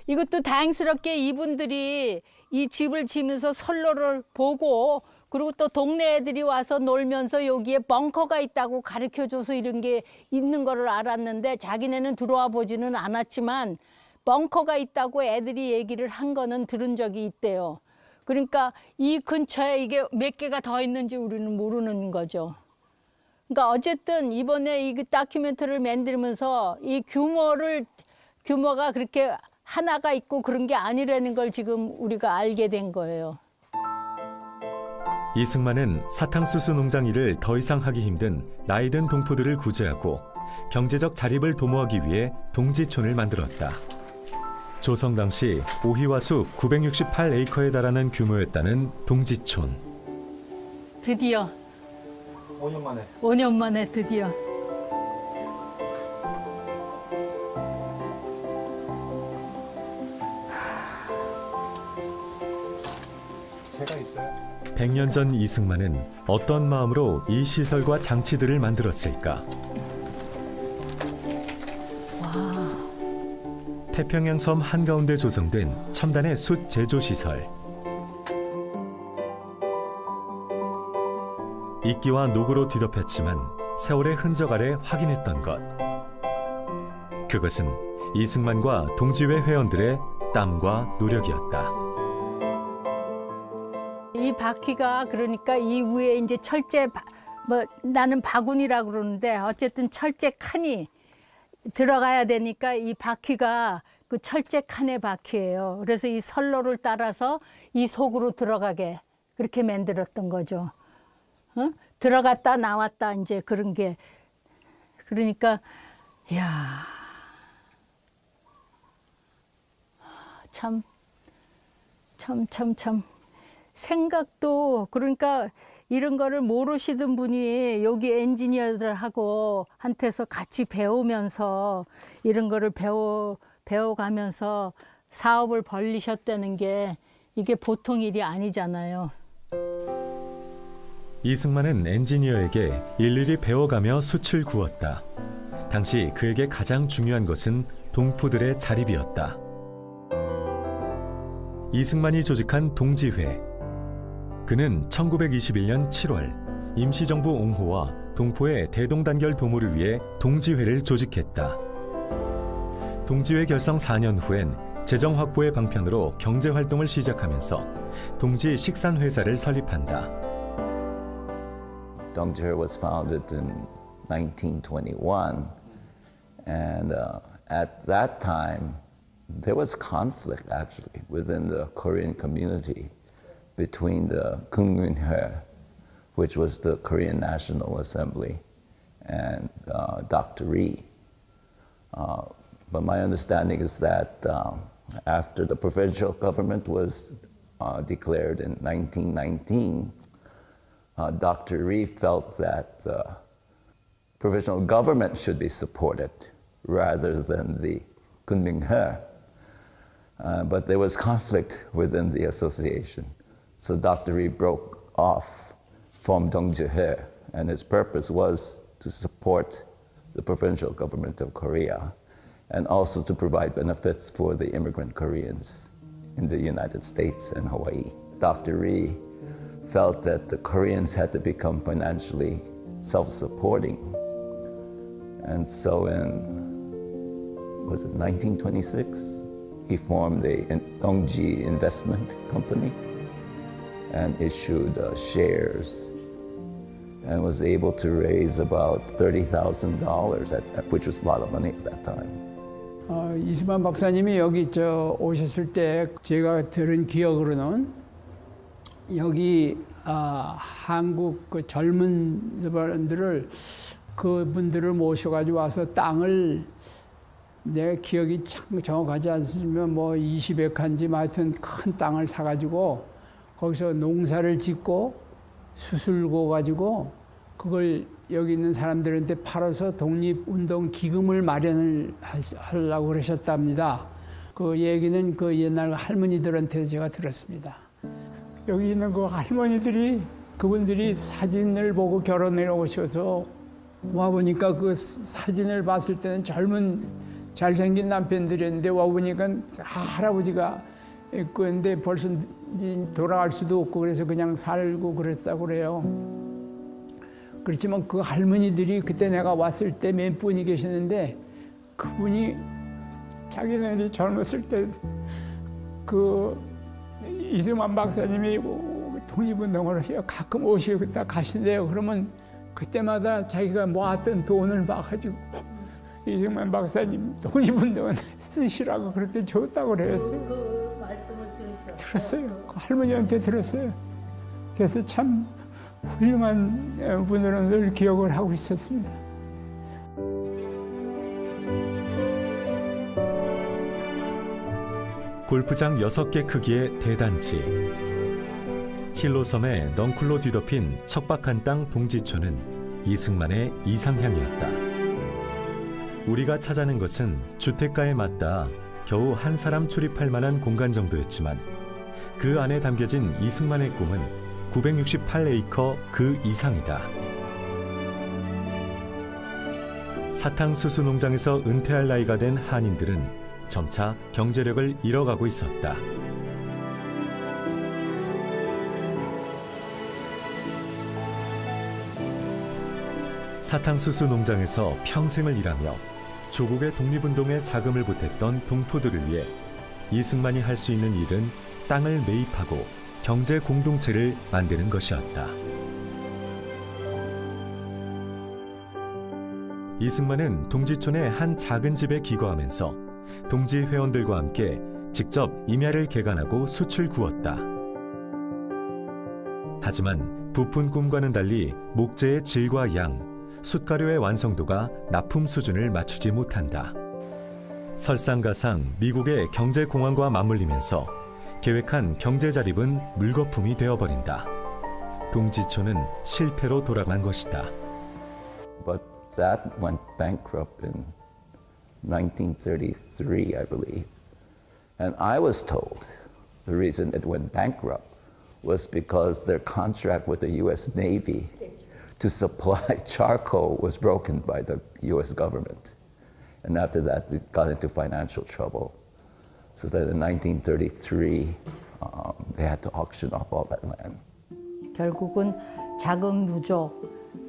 이것도 다행스럽게 이분들이 이 집을 지면서 선로를 보고 그리고 또 동네 애들이 와서 놀면서 여기에 벙커가 있다고 가르쳐줘서 이런 게 있는 거를 알았는데 자기네는 들어와 보지는 않았지만 벙커가 있다고 애들이 얘기를 한 거는 들은 적이 있대요. 그러니까 이 근처에 이게 몇 개가 더 있는지 우리는 모르는 거죠. 그러니까 어쨌든 이번에 이 다큐멘터리를 만들면서 이 규모가 그렇게 하나가 있고 그런 게 아니라는 걸 지금 우리가 알게 된 거예요. 이승만은 사탕수수 농장 일을 더 이상 하기 힘든 나이든 동포들을 구제하고 경제적 자립을 도모하기 위해 동지촌을 만들었다. 조성 당시 오희화수 968에이커에 달하는 규모였다는 동지촌. 드디어 5년 만에. 5년 만에 드디어. 제가 있어요. 100년 전 이승만은 어떤 마음으로 이 시설과 장치들을 만들었을까? 태평양 섬 한가운데 조성된 첨단의 숯 제조 시설. 이끼와 녹으로 뒤덮였지만 세월의 흔적 아래 확인했던 것. 그것은 이승만과 동지회 회원들의 땀과 노력이었다. 이 바퀴가 그러니까 이 위에 이제 철제 나는 바구니라고 그러는데 어쨌든 철제 칸이 들어가야 되니까 이 바퀴가 그 철제 칸의 바퀴예요. 그래서 이 선로를 따라서 이 속으로 들어가게 그렇게 만들었던 거죠. 어? 들어갔다 나왔다 이제 그런 게 그러니까 야 참 생각도 그러니까 이런 거를 모르시던 분이 여기 엔지니어들하고 한테서 같이 배우면서 이런 거를 배워가면서 사업을 벌리셨다는 게 이게 보통 일이 아니잖아요. 이승만은 엔지니어에게 일일이 배워가며 숯을 구웠다. 당시 그에게 가장 중요한 것은 동포들의 자립이었다. 이승만이 조직한 동지회. 그는 1921년 7월 임시정부 옹호와 동포의 대동단결 도모를 위해 동지회를 조직했다. 동지회 결성 4년 후엔 재정 확보의 방편으로 경제활동을 시작하면서 동지 식산회사를 설립한다. Dongjihe was founded in 1921, and at that time there was conflict actually within the Korean community between the Kungminhe, which was the Korean National Assembly, and Dr. Ri. But my understanding is that after the provincial government was declared in 1919, Dr. Ri felt that the provisional government should be supported rather than the Kunminghe. But there was conflict within the association. So Dr. Ri broke off from Dongjihe, and his purpose was to support the provincial government of Korea and also to provide benefits for the immigrant Koreans in the United States and Hawaii. Dr. Ri felt that the Koreans had to become financially self-supporting. And so in, was it 1926? He formed a Dongji Investment Company and issued shares and was able to raise about $30,000, which was a lot of money at that time. 이승만 박사님이 여기 오셨을 때 제가 들은 기억으로는 여기 한국 그 젊은 사람들을 그분들을 모셔가지고 와서 땅을 내 기억이 참 정확하지 않으면 뭐 20에칸지 하여튼 큰 땅을 사가지고 거기서 농사를 짓고 수술고 가지고 그걸 여기 있는 사람들한테 팔아서 독립운동 기금을 마련을 하려고 그러셨답니다. 그 얘기는 그 옛날 할머니들한테 제가 들었습니다. 여기 있는 그 할머니들이 그분들이 사진을 보고 결혼해 오셔서 와 보니까 그 사진을 봤을 때는 젊은 잘생긴 남편들이었는데 와보니까 할아버지가 있고 근데 벌써 돌아갈 수도 없고 그래서 그냥 살고 그랬다고 그래요. 그렇지만 그 할머니들이 그때 내가 왔을 때 몇 분이 계시는데 그분이 자기네들이 젊었을 때 그 이승만 박사님이 독립운동을 가끔 오시고 가신대요. 그러면 그때마다 자기가 모았던 돈을 막가지고 이승만 박사님 독립운동은 쓰시라고 그렇게 줬다고 그랬어요. 그 말씀을 들었어요. 그 할머니한테 들었어요. 그래서 참 훌륭한 분으로 늘 기억을 하고 있었습니다. 골프장 6개 크기의 대단지. 힐로섬에 넝쿨로 뒤덮인 척박한 땅 동지촌은 이승만의 이상향이었다. 우리가 찾아낸 것은 주택가에 맞닿아 겨우 한 사람 출입할 만한 공간 정도였지만 그 안에 담겨진 이승만의 꿈은 968에이커 그 이상이다. 사탕수수 농장에서 은퇴할 나이가 된 한인들은 점차 경제력을 잃어가고 있었다. 사탕수수 농장에서 평생을 일하며 조국의 독립운동에 자금을 보탰던 동포들을 위해 이승만이 할 수 있는 일은 땅을 매입하고 경제 공동체를 만드는 것이었다. 이승만은 동지촌의 한 작은 집에 기거하면서 동지 회원들과 함께 직접 임야를 개간하고 숯을 구웠다. 하지만 부푼 꿈과는 달리 목재의 질과 양, 숯가루의 완성도가 납품 수준을 맞추지 못한다. 설상가상 미국의 경제공황과 맞물리면서 계획한 경제자립은 물거품이 되어버린다. 동지촌은 실패로 돌아간 것이다. But that went bankrupt in 1933, I believe. And I was told the reason it went bankrupt was because their contract with the U.S. Navy to supply charcoal was broken by the U.S. government. And after that, it got into financial trouble. So that in 1933, they had to auction off all that land. 결국은 자금 부족,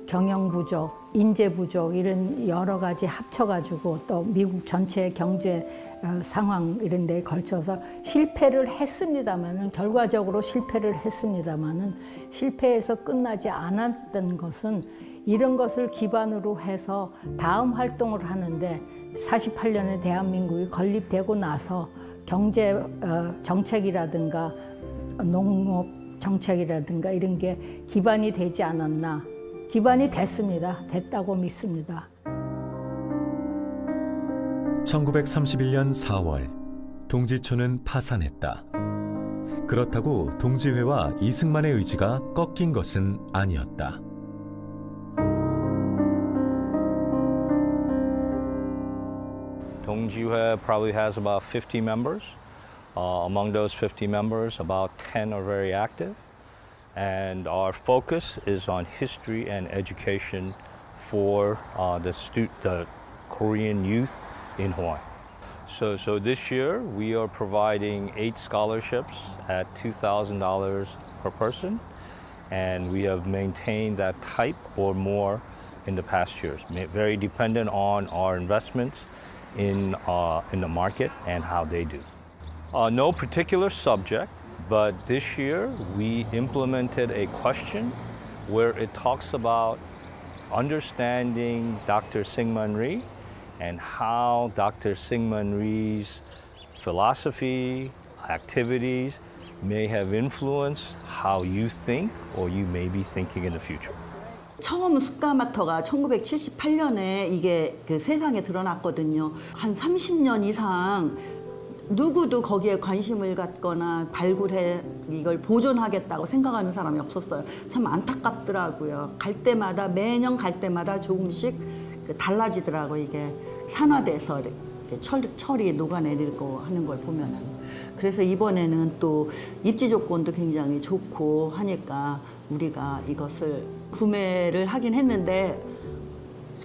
경영 부족, 인재 부족 이런 여러 가지 합쳐가지고 또 미국 전체 경제 상황 이런 데에 걸쳐서 실패를 했습니다마는 결과적으로 실패를 했습니다마는 실패해서 끝나지 않았던 것은 이런 것을 기반으로 해서 다음 활동을 하는데 48년에 대한민국이 건립되고 나서 경제 정책이라든가 농업 정책이라든가 이런 게 기반이 되지 않았나. 기반이 됐습니다. 됐다고 믿습니다. 1931년 4월 동지촌은 파산했다. 그렇다고 동지회와 이승만의 의지가 꺾인 것은 아니었다. 동지회 probably has about 50 members. Among those 50 members, about 10 are very active. And our focus is on history and education for the Korean youth in Hawaii. So this year we are providing 8 scholarships at $2,000 per person, and we have maintained that type or more in the past years. Very dependent on our investments in the market and how they do. No particular subject. But this year, we implemented a question where it talks about understanding Dr. Syngman Rhee and how Dr. Syngman Rhee's philosophy, activities may have influenced how you think or you may be thinking in the future. 처음 숫가마터가 1978년에 이게 그 세상에 드러났거든요. 한 30년 이상 누구도 거기에 관심을 갖거나 발굴해 이걸 보존하겠다고 생각하는 사람이 없었어요. 참 안타깝더라고요. 갈 때마다 매년 갈 때마다 조금씩 달라지더라고요. 이게 산화돼서 이렇게 철이 녹아내리고 하는 걸 보면은. 그래서 이번에는 또 입지 조건도 굉장히 좋고 하니까 우리가 이것을 구매를 하긴 했는데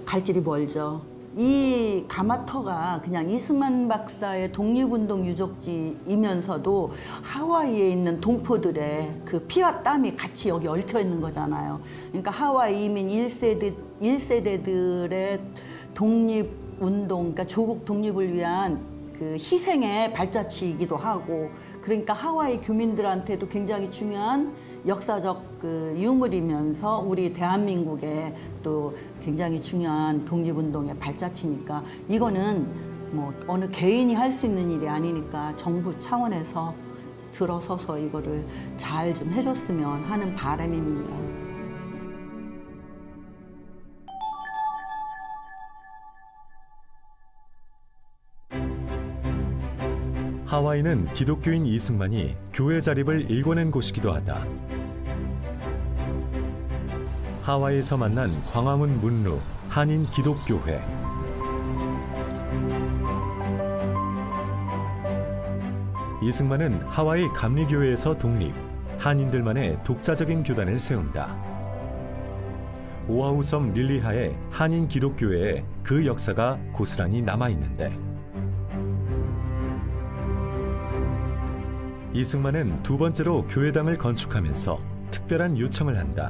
갈 길이 멀죠. 이 가마터가 그냥 이승만 박사의 독립운동 유적지이면서도 하와이에 있는 동포들의 그 피와 땀이 같이 여기 얽혀 있는 거잖아요. 그러니까 하와이 이민 1세대들의 독립운동, 그러니까 조국 독립을 위한 그 희생의 발자취이기도 하고, 그러니까 하와이 교민들한테도 굉장히 중요한 역사적 그 유물이면서 우리 대한민국의 또 굉장히 중요한 독립운동의 발자취니까 이거는 뭐 어느 개인이 할 수 있는 일이 아니니까 정부 차원에서 들어서서 이거를 잘 좀 해줬으면 하는 바람입니다. 하와이는 기독교인 이승만이 교회 자립을 일궈낸 곳이기도 하다. 하와이에서 만난 광화문 문루 한인 기독교회. 이승만은 하와이 감리교회에서 독립, 한인들만의 독자적인 교단을 세운다. 오아후 섬 릴리하의 한인 기독교회에 그 역사가 고스란히 남아있는데, 이승만은 두 번째로 교회당을 건축하면서 특별한 요청을 한다.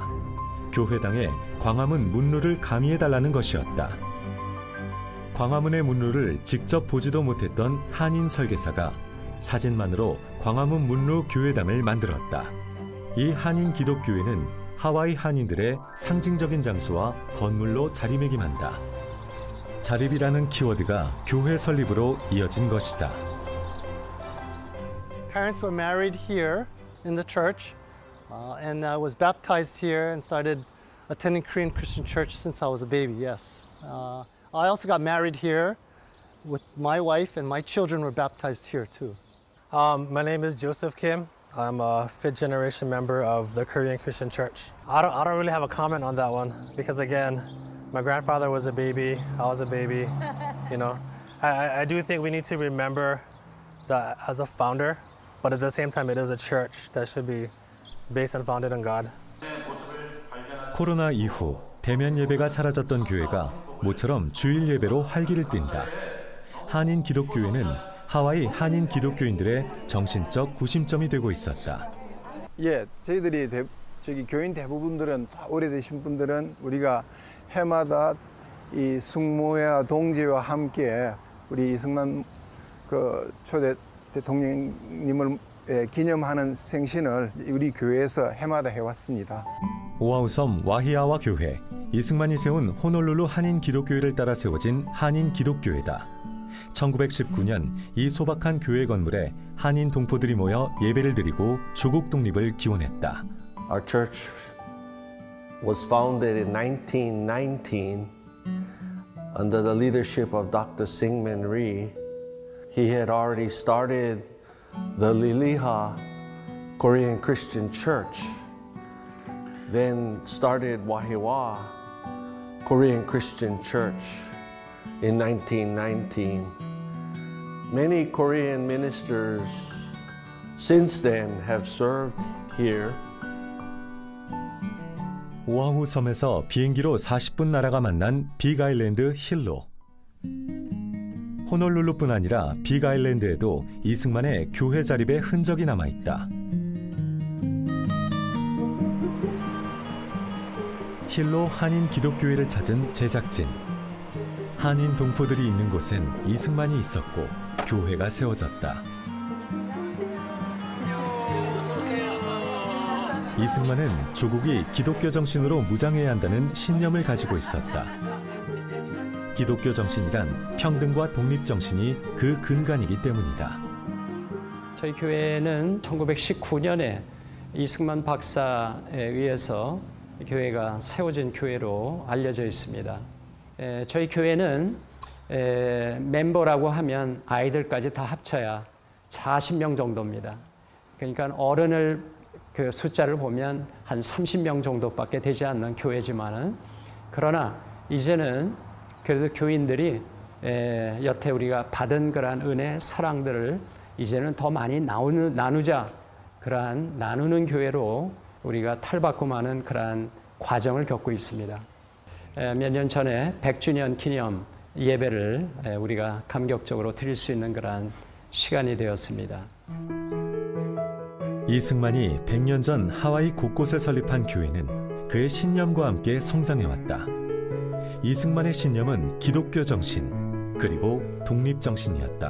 교회당에 광화문 문루를 가미해달라는 것이었다. 광화문의 문루를 직접 보지도 못했던 한인 설계사가 사진만으로 광화문 문루 교회당을 만들었다. 이 한인 기독교회는 하와이 한인들의 상징적인 장소와 건물로 자리매김한다. 자립이라는 키워드가 교회 설립으로 이어진 것이다. Parents were married here in the church, and I was baptized here and started attending Korean Christian church since I was a baby, yes. I also got married here with my wife, and my children were baptized here too. My name is Joseph Kim. I'm a fifth generation member of the Korean Christian church. I don't really have a comment on that one because again, my grandfather was a baby, I was a baby, you know. I do think we need to remember that as a founder, but at the same time, it is a church that should be based and founded on God. 코로나 이후 대면 예배가 사라졌던 교회가 모처럼 주일 예배로 활기를 띈다. 한인 기독교회는 하와이 한인 기독교인들의 정신적 구심점이 되고 있었다. 예, 저희들이 교인 대부분들은 오래되신 분들은 우리가 해마다 이 숙모회와 동지와 함께 우리 이승만 초대 대통령님을 기념하는 생신을 우리 교회에서 해마다 해왔습니다. 오아후 섬 와히아와 교회, 이승만이 세운 호놀룰루 한인 기독교회를 따라 세워진 한인 기독교회다. 1919년 이 소박한 교회 건물에 한인 동포들이 모여 예배를 드리고 조국 독립을 기원했다. Our church was founded in 1919 under the leadership of Dr. Syngman Rhee. He had already started the Liliha Korean Christian Church, then started Wahiwa Korean Christian Church in 1919. Many Korean ministers since then have served here. 오아후 섬에서 비행기로 40분 나라가 만난 빅아일랜드 힐로. 호놀룰루뿐 아니라 빅아일랜드에도 이승만의 교회 자립의 흔적이 남아있다. 힐로 한인 기독교회를 찾은 제작진. 한인 동포들이 있는 곳엔 이승만이 있었고 교회가 세워졌다. 이승만은 조국이 기독교 정신으로 무장해야 한다는 신념을 가지고 있었다. 기독교 정신이란 평등과 독립 정신이 그 근간이기 때문이다. 저희 교회는 1919년에 이승만 박사에 의해서 교회가 세워진 교회로 알려져 있습니다. 저희 교회는 멤버라고 하면 아이들까지 다 합쳐야 40명 정도입니다. 그러니까 어른을 그 숫자를 보면 한 30명 정도밖에 되지 않는 교회지만은, 그러나 이제는 그래도 교인들이 여태 우리가 받은 그러한 은혜, 사랑들을 이제는 더 많이 나누자, 그러한 나누는 교회로 우리가 탈바꿈 하는 그러한 과정을 겪고 있습니다. 몇 년 전에 100주년 기념 예배를 우리가 감격적으로 드릴 수 있는 그러한 시간이 되었습니다. 이승만이 100년 전 하와이 곳곳에 설립한 교회는 그의 신념과 함께 성장해왔다. 이승만의 신념은 기독교 정신, 그리고 독립 정신이었다.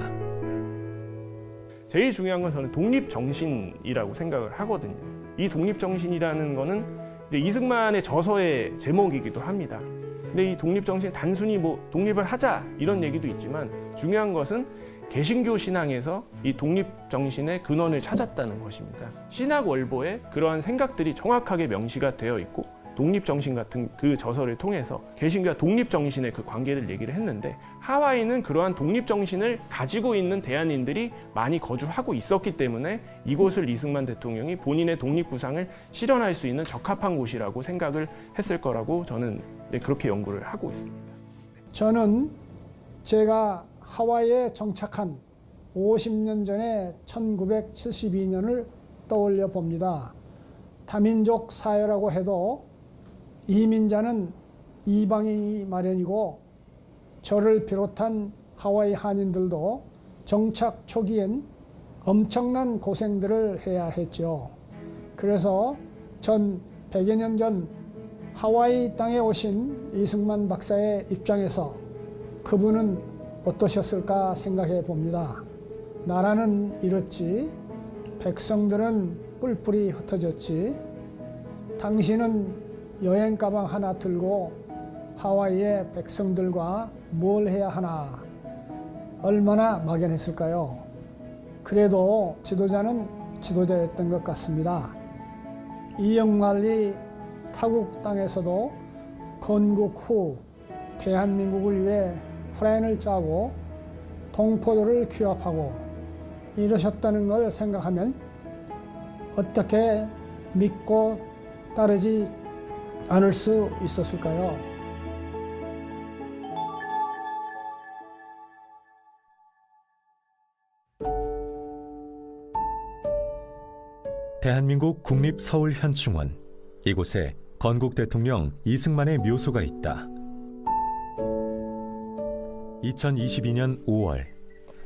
제일 중요한 건 저는 독립 정신이라고 생각을 하거든요. 이 독립 정신이라는 거는 이제 이승만의 저서의 제목이기도 합니다. 근데 이 독립 정신 단순히 뭐 독립을 하자 이런 얘기도 있지만 중요한 것은 개신교 신앙에서 이 독립 정신의 근원을 찾았다는 것입니다. 신학 월보에 그러한 생각들이 정확하게 명시가 되어 있고 독립 정신 같은 그 저서를 통해서 개신교와 독립 정신의 그 관계를 얘기를 했는데 하와이는 그러한 독립 정신을 가지고 있는 대한인들이 많이 거주하고 있었기 때문에 이곳을 이승만 대통령이 본인의 독립 구상을 실현할 수 있는 적합한 곳이라고 생각을 했을 거라고 저는 그렇게 연구를 하고 있습니다. 저는 제가 하와이에 정착한 50년 전에 1972년을 떠올려 봅니다. 다민족 사회라고 해도 이민자는 이방인이 마련이고 저를 비롯한 하와이 한인들도 정착 초기엔 엄청난 고생들을 해야 했죠. 그래서 전 100여 년 전 하와이 땅에 오신 이승만 박사의 입장에서 그분은 어떠셨을까 생각해 봅니다. 나라는 이렇지, 백성들은 뿔뿔이 흩어졌지, 당신은 여행 가방 하나 들고 하와이의 백성들과 뭘 해야 하나, 얼마나 막연했을까요? 그래도 지도자는 지도자였던 것 같습니다. 이영만리 타국 땅에서도 건국 후 대한민국을 위해 플랜을 짜고 동포들을 규합하고 이러셨다는 걸 생각하면 어떻게 믿고 따르지 않을 수 있었을까요? 대한민국 국립서울현충원. 이곳에 건국 대통령 이승만의 묘소가 있다. 2022년 5월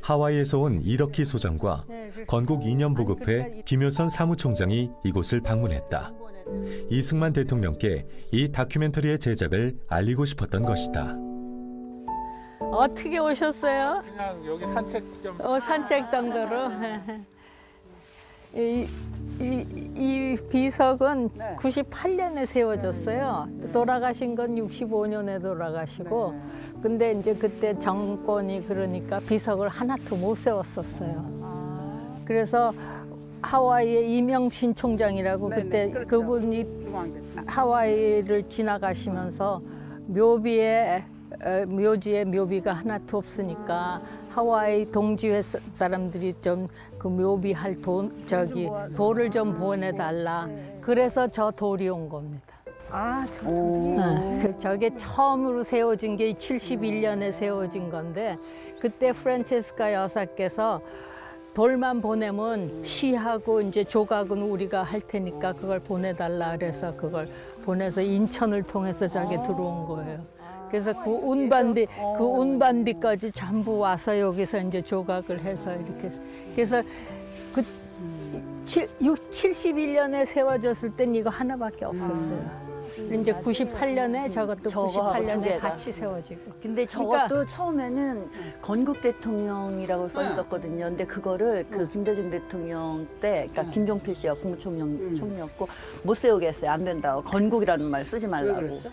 하와이에서 온 이덕희 소장과 건국 이념보급회 김효선 사무총장이 이곳을 방문했다. 이승만 대통령께 이 다큐멘터리의 제작을 알리고 싶었던 것이다. 어떻게 오셨어요? 그냥 여기 산책 좀. 산책 정도로. 이 비석은 98년에 세워졌어요. 돌아가신 건 65년에 돌아가시고, 근데 이제 그때 정권이 그러니까 비석을 하나도 못 세웠었어요. 그래서 하와이의 이명신 총장이라고 그때 그렇죠. 그분이 하와이를 지나가시면서 묘지에 묘비가 하나도 없으니까 하와이 동지회 사람들이 좀 그 묘비할 돌을 좀 보내달라. 그래서 저 돌이 온 겁니다. 저게 처음으로 세워진 게 71년에 세워진 건데 그때 프란체스카 여사께서 돌만 보내면 시하고 이제 조각은 우리가 할 테니까 그걸 보내달라 그래서 그걸 보내서 인천을 통해서 저게 들어온 거예요. 그래서 그 운반비까지 전부 와서 여기서 이제 조각을 해서 이렇게. 그래서 그 71년에 세워졌을 땐 이거 하나밖에 없었어요. 이제 98년에 저것도 98년에 같이 세워지고. 근데 저것도 처음에는 건국 대통령이라고 써 있었거든요. 근데 그거를 그 김대중 대통령 때, 그러니까 김종필 씨가 국무총리였고 못 세우게 했어요. 안 된다고. 건국이라는 말 쓰지 말라고. 그렇죠?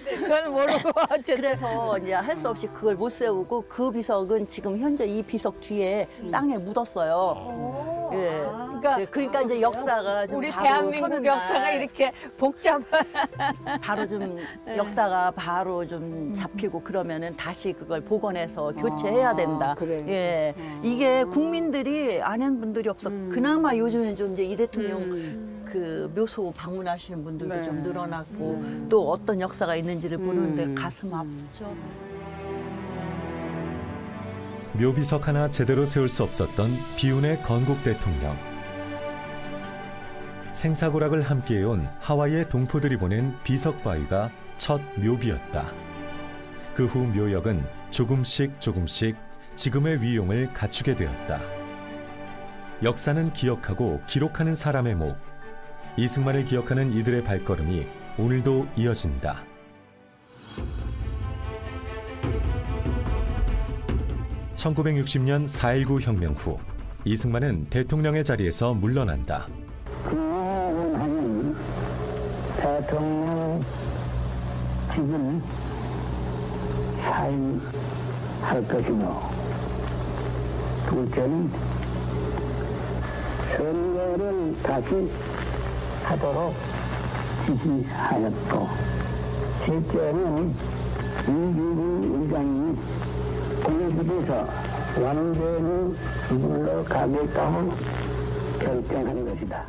그건 모르고 어쨌든. 그래서 이제 할 수 없이 그걸 못 세우고 그 비석은 지금 현재 이 비석 뒤에 땅에 묻었어요. 예. 그러니까 이제 역사가 좀 우리 바로 대한민국 역사가 이렇게 복잡한 바로 좀 역사가 바로 좀 잡히고 그러면은 다시 그걸 복원해서 교체해야 된다. 예, 이게 국민들이 아는 분들이 없어. 그나마 요즘에 좀 이제 이 대통령 그 묘소 방문하시는 분들도 좀 늘어났고 또 어떤 역사가 있는지를 보는데 가슴 아프죠. 묘비석 하나 제대로 세울 수 없었던 비운의 건국 대통령. 생사고락을 함께해온 하와이의 동포들이 보낸 비석 바위가 첫 묘비였다. 그 후 묘역은 조금씩 지금의 위용을 갖추게 되었다. 역사는 기억하고 기록하는 사람의 목. 이승만을 기억하는 이들의 발걸음이 오늘도 이어진다. (1960년) 4.19 혁명 후 이승만은 대통령의 자리에서 물러난다. 그원하는 대통령 직은 사임할 것이며, 둘째는 선거를 다시 하도록 지시하였고, 셋째는 이규근 의장이 공직에서 완전히 물러가겠다고 결정한 것이다.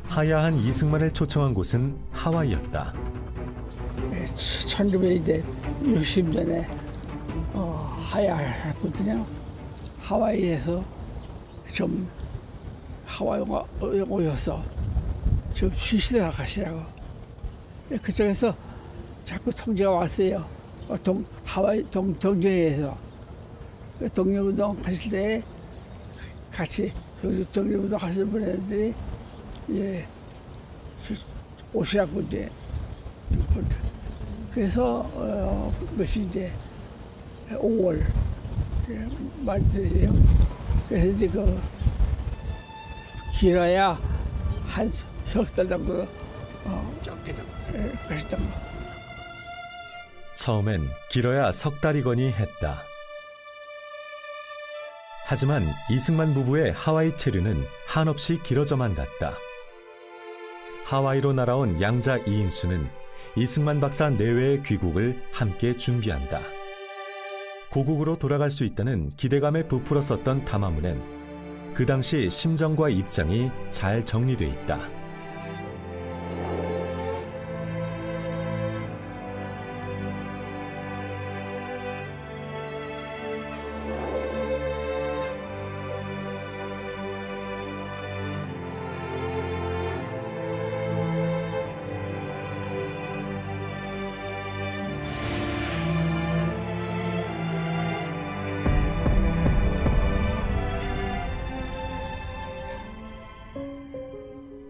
하야한 이승만을 초청한 곳은 하와이였다. 1960년에 하야를 했거든요. 하와이에서 좀 하와이 오셔서 좀 쉬시다 가시라고. 그쪽에서 자꾸 통제가 왔어요. 하와이 동정회에서 독립운동 하실 때 같이 독립운동 하시는 분들이 오시라고 이제. 그래서 그것이 이제 5월 말이에요. 그래서 이제 길어야 한 석 달 정도 가셨던 거. 처음엔 길어야 석 달이거니 했다. 하지만 이승만 부부의 하와이 체류는 한없이 길어져만 갔다. 하와이로 날아온 양자 이인수는 이승만 박사 내외의 귀국을 함께 준비한다. 고국으로 돌아갈 수 있다는 기대감에 부풀었었던 담화문엔 그 당시 심정과 입장이 잘 정리돼 있다.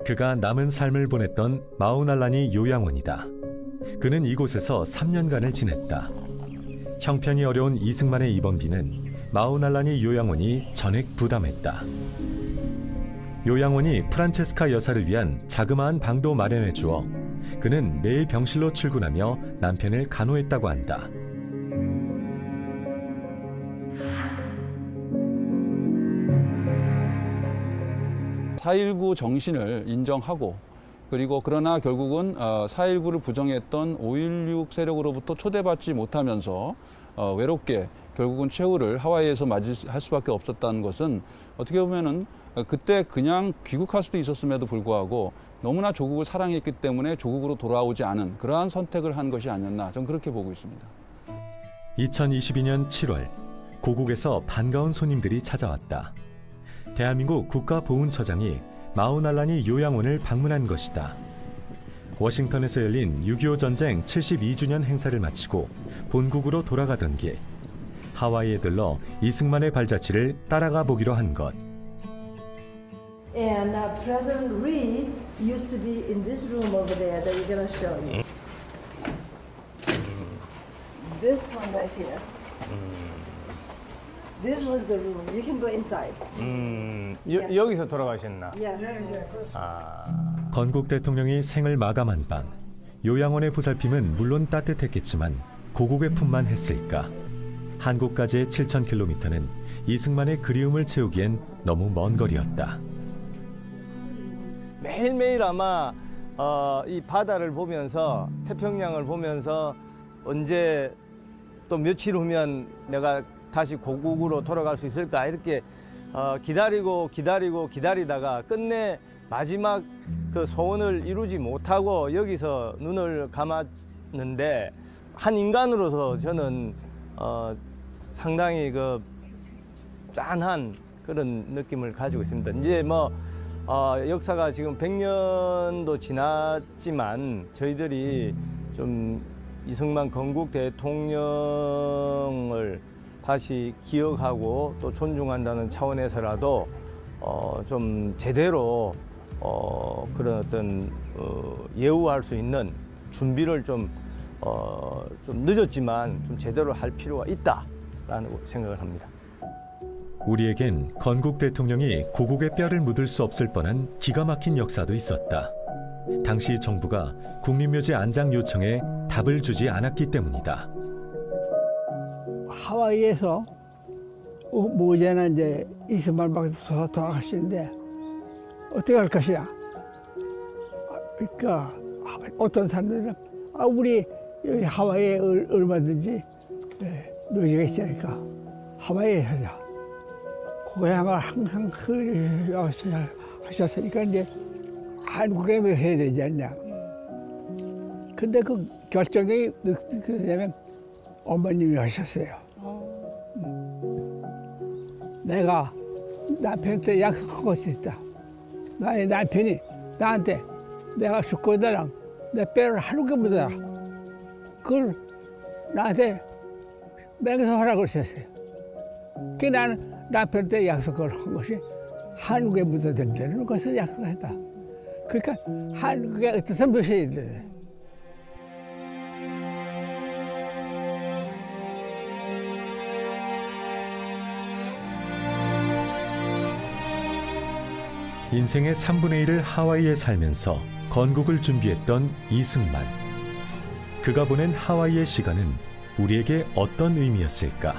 그가 남은 삶을 보냈던 마우날라니 요양원이다. 그는 이곳에서 3년간을 지냈다. 형편이 어려운 이승만의 입원비는 마우날라니 요양원이 전액 부담했다. 요양원이 프란체스카 여사를 위한 자그마한 방도 마련해 주어 그는 매일 병실로 출근하며 남편을 간호했다고 한다. 4.19 정신을 인정하고, 그리고 그러나 결국은 4.19를 부정했던 5.16 세력으로부터 초대받지 못하면서 외롭게 결국은 최후를 하와이에서 맞이할 수밖에 없었다는 것은 어떻게 보면은 그때 그냥 귀국할 수도 있었음에도 불구하고 너무나 조국을 사랑했기 때문에 조국으로 돌아오지 않은 그러한 선택을 한 것이 아니었나, 저는 그렇게 보고 있습니다. 2022년 7월 고국에서 반가운 손님들이 찾아왔다. 대한민국 국가보훈처장이 마우날라니 요양원을 방문한 것이다. 워싱턴에서 열린 6.25 전쟁 72주년 행사를 마치고 본국으로 돌아가던 길, 하와이에 들러 이승만의 발자취를 따라가 보기로 한 것. And President Reed used to be in this room over there that we're going to show you. This one right here. This was the room. You can go inside. 여기서 돌아가셨나? 건국 대통령이 생을 마감한 방, 요양원의 보살핌은 물론 따뜻했겠지만 고국의 품만 했을까? 한국까지의 7,000km는 이승만의 그리움을 채우기엔 너무 먼 거리였다. 매일매일 아마 이 바다를 보면서, 태평양을 보면서 언제 또 며칠 후면 내가 다시 고국으로 돌아갈 수 있을까, 이렇게 기다리다가 끝내 마지막 그 소원을 이루지 못하고 여기서 눈을 감았는데, 한 인간으로서 저는 상당히 그 짠한 그런 느낌을 가지고 있습니다. 이제 역사가 지금 100년도 지났지만 저희들이 좀 이승만 건국 대통령을 다시 기억하고 또 존중한다는 차원에서라도 좀 제대로 그런 어떤 예우할 수 있는 준비를 좀 늦었지만 좀 제대로 할 필요가 있다라는 생각을 합니다. 우리에겐 건국 대통령이 고국의 뼈를 묻을 수 없을 뻔한 기가 막힌 역사도 있었다. 당시 정부가 국립묘지 안장 요청에 답을 주지 않았기 때문이다. 하와이에서 모자는 이제 이승만 박사 돌아가시는데 어떻게 할 것이냐. 그러니까 어떤 사람들은 우리 여기 하와이에 얼마든지 묘지가 있으니까 하와이에 하자. 고향을 항상 하셨으니까 이제 한국에 해야 되지 않냐. 근데 그 결정이 어떻게 되냐면 어머님이 하셨어요. 내가 남편한테 약속한 것이 있다. 나의 남편이 나한테 내가 죽고 나랑 내 뼈를 한국에 묻어라. 그걸 나한테 맹세하라고 그러셨어요. 그래서 나는 남편한테 약속을 한 것이 한국에 묻어야 된다는 것을 약속했다. 그러니까 한국에 어떻게 묻어야 돼. 인생의 3분의 1을 하와이에 살면서 건국을 준비했던 이승만. 그가 보낸 하와이의 시간은 우리에게 어떤 의미였을까?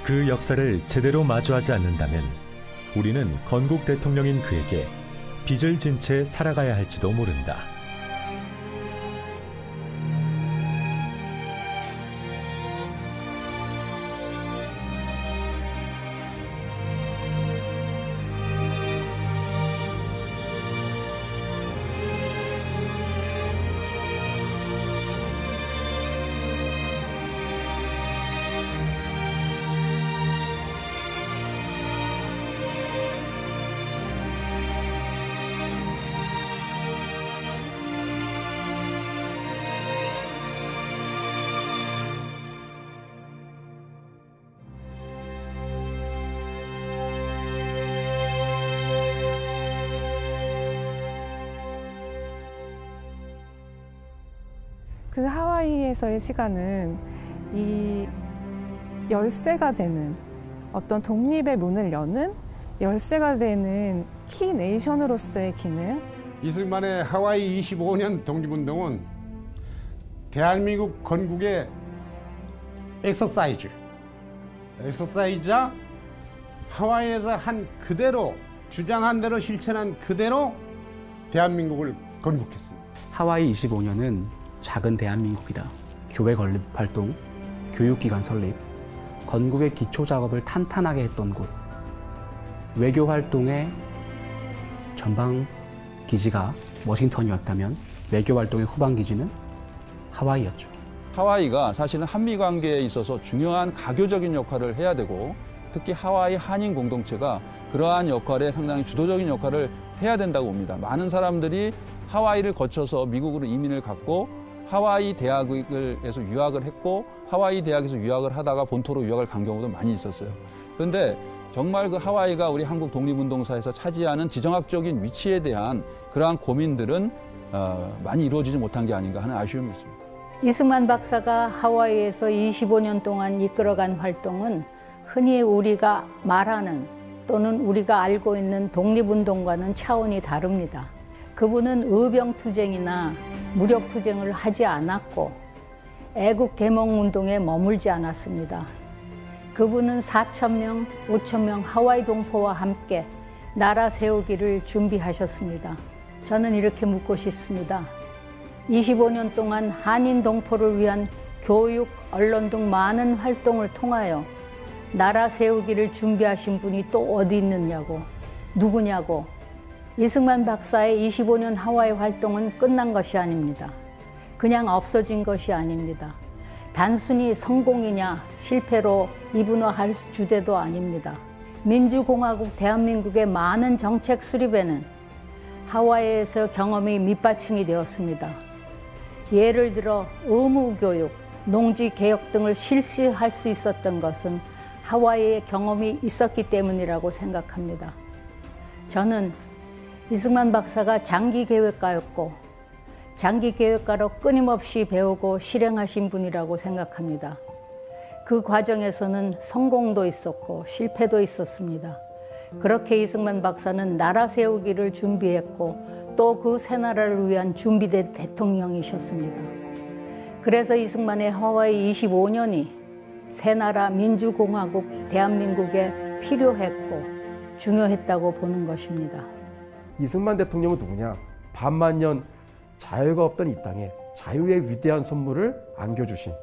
그 역사를 제대로 마주하지 않는다면 우리는 건국 대통령인 그에게 빚을 진 채 살아가야 할지도 모른다. 그 하와이에서의 시간은 이 열쇠가 되는 어떤 독립의 문을 여는 열쇠가 되는 키 네이션으로서의 기능. 이승만의 하와이 25년 독립운동은 대한민국 건국의 엑서사이즈자 하와이에서 한 그대로 주장한 대로 실천한 그대로 대한민국을 건국했습니다. 하와이 25년은 작은 대한민국이다. 교회 건립 활동, 교육기관 설립, 건국의 기초 작업을 탄탄하게 했던 곳. 외교 활동의 전방 기지가 워싱턴이었다면 외교 활동의 후방 기지는 하와이였죠. 하와이가 사실은 한미 관계에 있어서 중요한 가교적인 역할을 해야 되고 특히 하와이 한인 공동체가 그러한 역할에 상당히 주도적인 역할을 해야 된다고 봅니다. 많은 사람들이 하와이를 거쳐서 미국으로 이민을 갔고 하와이 대학에서 유학을 했고 하와이 대학에서 유학을 하다가 본토로 유학을 간 경우도 많이 있었어요. 그런데 정말 그 하와이가 우리 한국 독립운동사에서 차지하는 지정학적인 위치에 대한 그러한 고민들은 많이 이루어지지 못한 게 아닌가 하는 아쉬움이 있습니다. 이승만 박사가 하와이에서 25년 동안 이끌어간 활동은 흔히 우리가 말하는 또는 우리가 알고 있는 독립운동과는 차원이 다릅니다. 그분은 의병투쟁이나 무력투쟁을 하지 않았고 애국개몽운동에 머물지 않았습니다. 그분은 4,000명, 5,000명 하와이 동포와 함께 나라 세우기를 준비하셨습니다. 저는 이렇게 묻고 싶습니다. 25년 동안 한인 동포를 위한 교육, 언론 등 많은 활동을 통하여 나라 세우기를 준비하신 분이 또 어디 있느냐고, 누구냐고. 이승만 박사의 25년 하와이 활동은 끝난 것이 아닙니다. 그냥 없어진 것이 아닙니다. 단순히 성공이냐 실패로 이분화할 주제도 아닙니다. 민주공화국 대한민국의 많은 정책 수립에는 하와이에서 경험이 밑받침이 되었습니다. 예를 들어 의무교육, 농지개혁 등을 실시할 수 있었던 것은 하와이의 경험이 있었기 때문이라고 생각합니다. 저는 이승만 박사가 장기계획가였고 장기계획가로 끊임없이 배우고 실행하신 분이라고 생각합니다. 그 과정에서는 성공도 있었고 실패도 있었습니다. 그렇게 이승만 박사는 나라 세우기를 준비했고 또 그 새 나라를 위한 준비된 대통령이셨습니다. 그래서 이승만의 하와이 25년이 새나라 민주공화국 대한민국에 필요했고 중요했다고 보는 것입니다. 이승만 대통령은 누구냐? 반만년 자유가 없던 이 땅에 자유의 위대한 선물을 안겨주신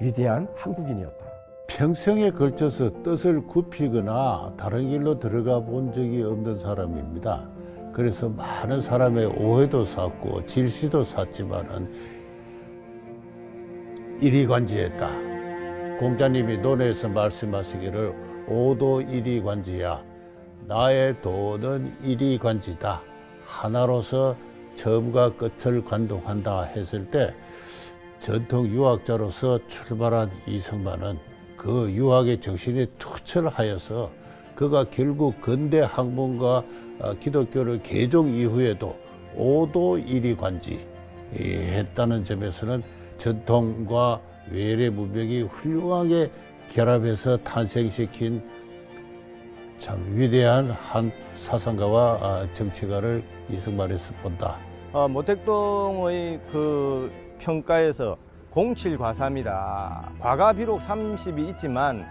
위대한 한국인이었다. 평생에 걸쳐서 뜻을 굽히거나 다른 길로 들어가 본 적이 없는 사람입니다. 그래서 많은 사람의 오해도 샀고 질시도 샀지만은 이리관지했다. 공자님이 논에서 말씀하시기를 오도 이리관지야. 나의 도는 이리관지다. 하나로서 처음과 끝을 관통한다 했을 때 전통 유학자로서 출발한 이승만은 그 유학의 정신에 투철하여서 그가 결국 근대 학문과 기독교를 개종 이후에도 오도 이리관지 했다는 점에서는 전통과 외래 문명이 훌륭하게 결합해서 탄생시킨 참 위대한 한 사상가와 정치가를 이승만에서 본다. 모택동의 그 평가에서 07과삼이다. 과가 비록 30이 있지만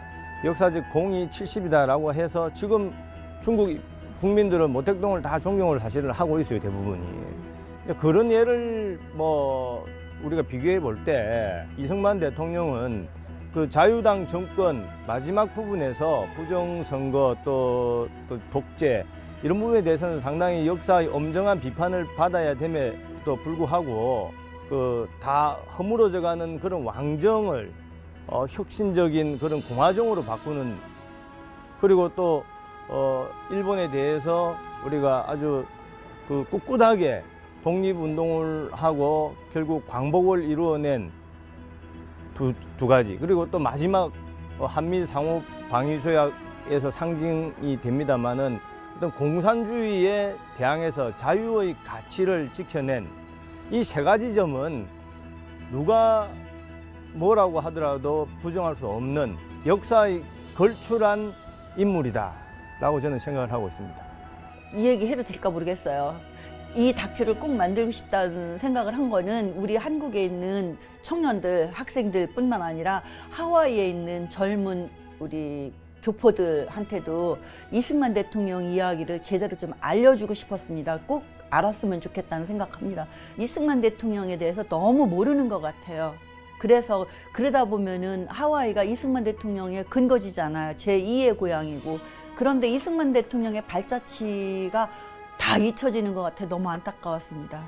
역사적 공이 70이다라고 해서 지금 중국 국민들은 모택동을 다 존경을 사실은 하고 있어요, 대부분이. 그런 예를 뭐 우리가 비교해 볼 때 이승만 대통령은 그 자유당 정권 마지막 부분에서 부정선거 또 독재 이런 부분에 대해서는 상당히 역사의 엄정한 비판을 받아야 됨에도 불구하고 그 다 허물어져가는 그런 왕정을 혁신적인 그런 공화정으로 바꾸는, 그리고 또 일본에 대해서 우리가 아주 그 꿋꿋하게 독립운동을 하고 결국 광복을 이루어낸 두 가지, 그리고 또 마지막 한미 상호 방위 조약에서 상징이 됩니다만은 어떤 공산주의에 대항해서 자유의 가치를 지켜낸 이 세 가지 점은 누가 뭐라고 하더라도 부정할 수 없는 역사의 걸출한 인물이다라고 저는 생각을 하고 있습니다. 이 얘기 해도 될까 모르겠어요. 이 다큐를 꼭 만들고 싶다는 생각을 한 거는 우리 한국에 있는 청년들, 학생들 뿐만 아니라 하와이에 있는 젊은 우리 교포들한테도 이승만 대통령 이야기를 제대로 좀 알려주고 싶었습니다. 꼭 알았으면 좋겠다는 생각합니다. 이승만 대통령에 대해서 너무 모르는 것 같아요. 그래서 그러다 보면은 하와이가 이승만 대통령의 근거지잖아요. 제2의 고향이고. 그런데 이승만 대통령의 발자취가 다 잊혀지는 것 같아요. 너무 안타까웠습니다.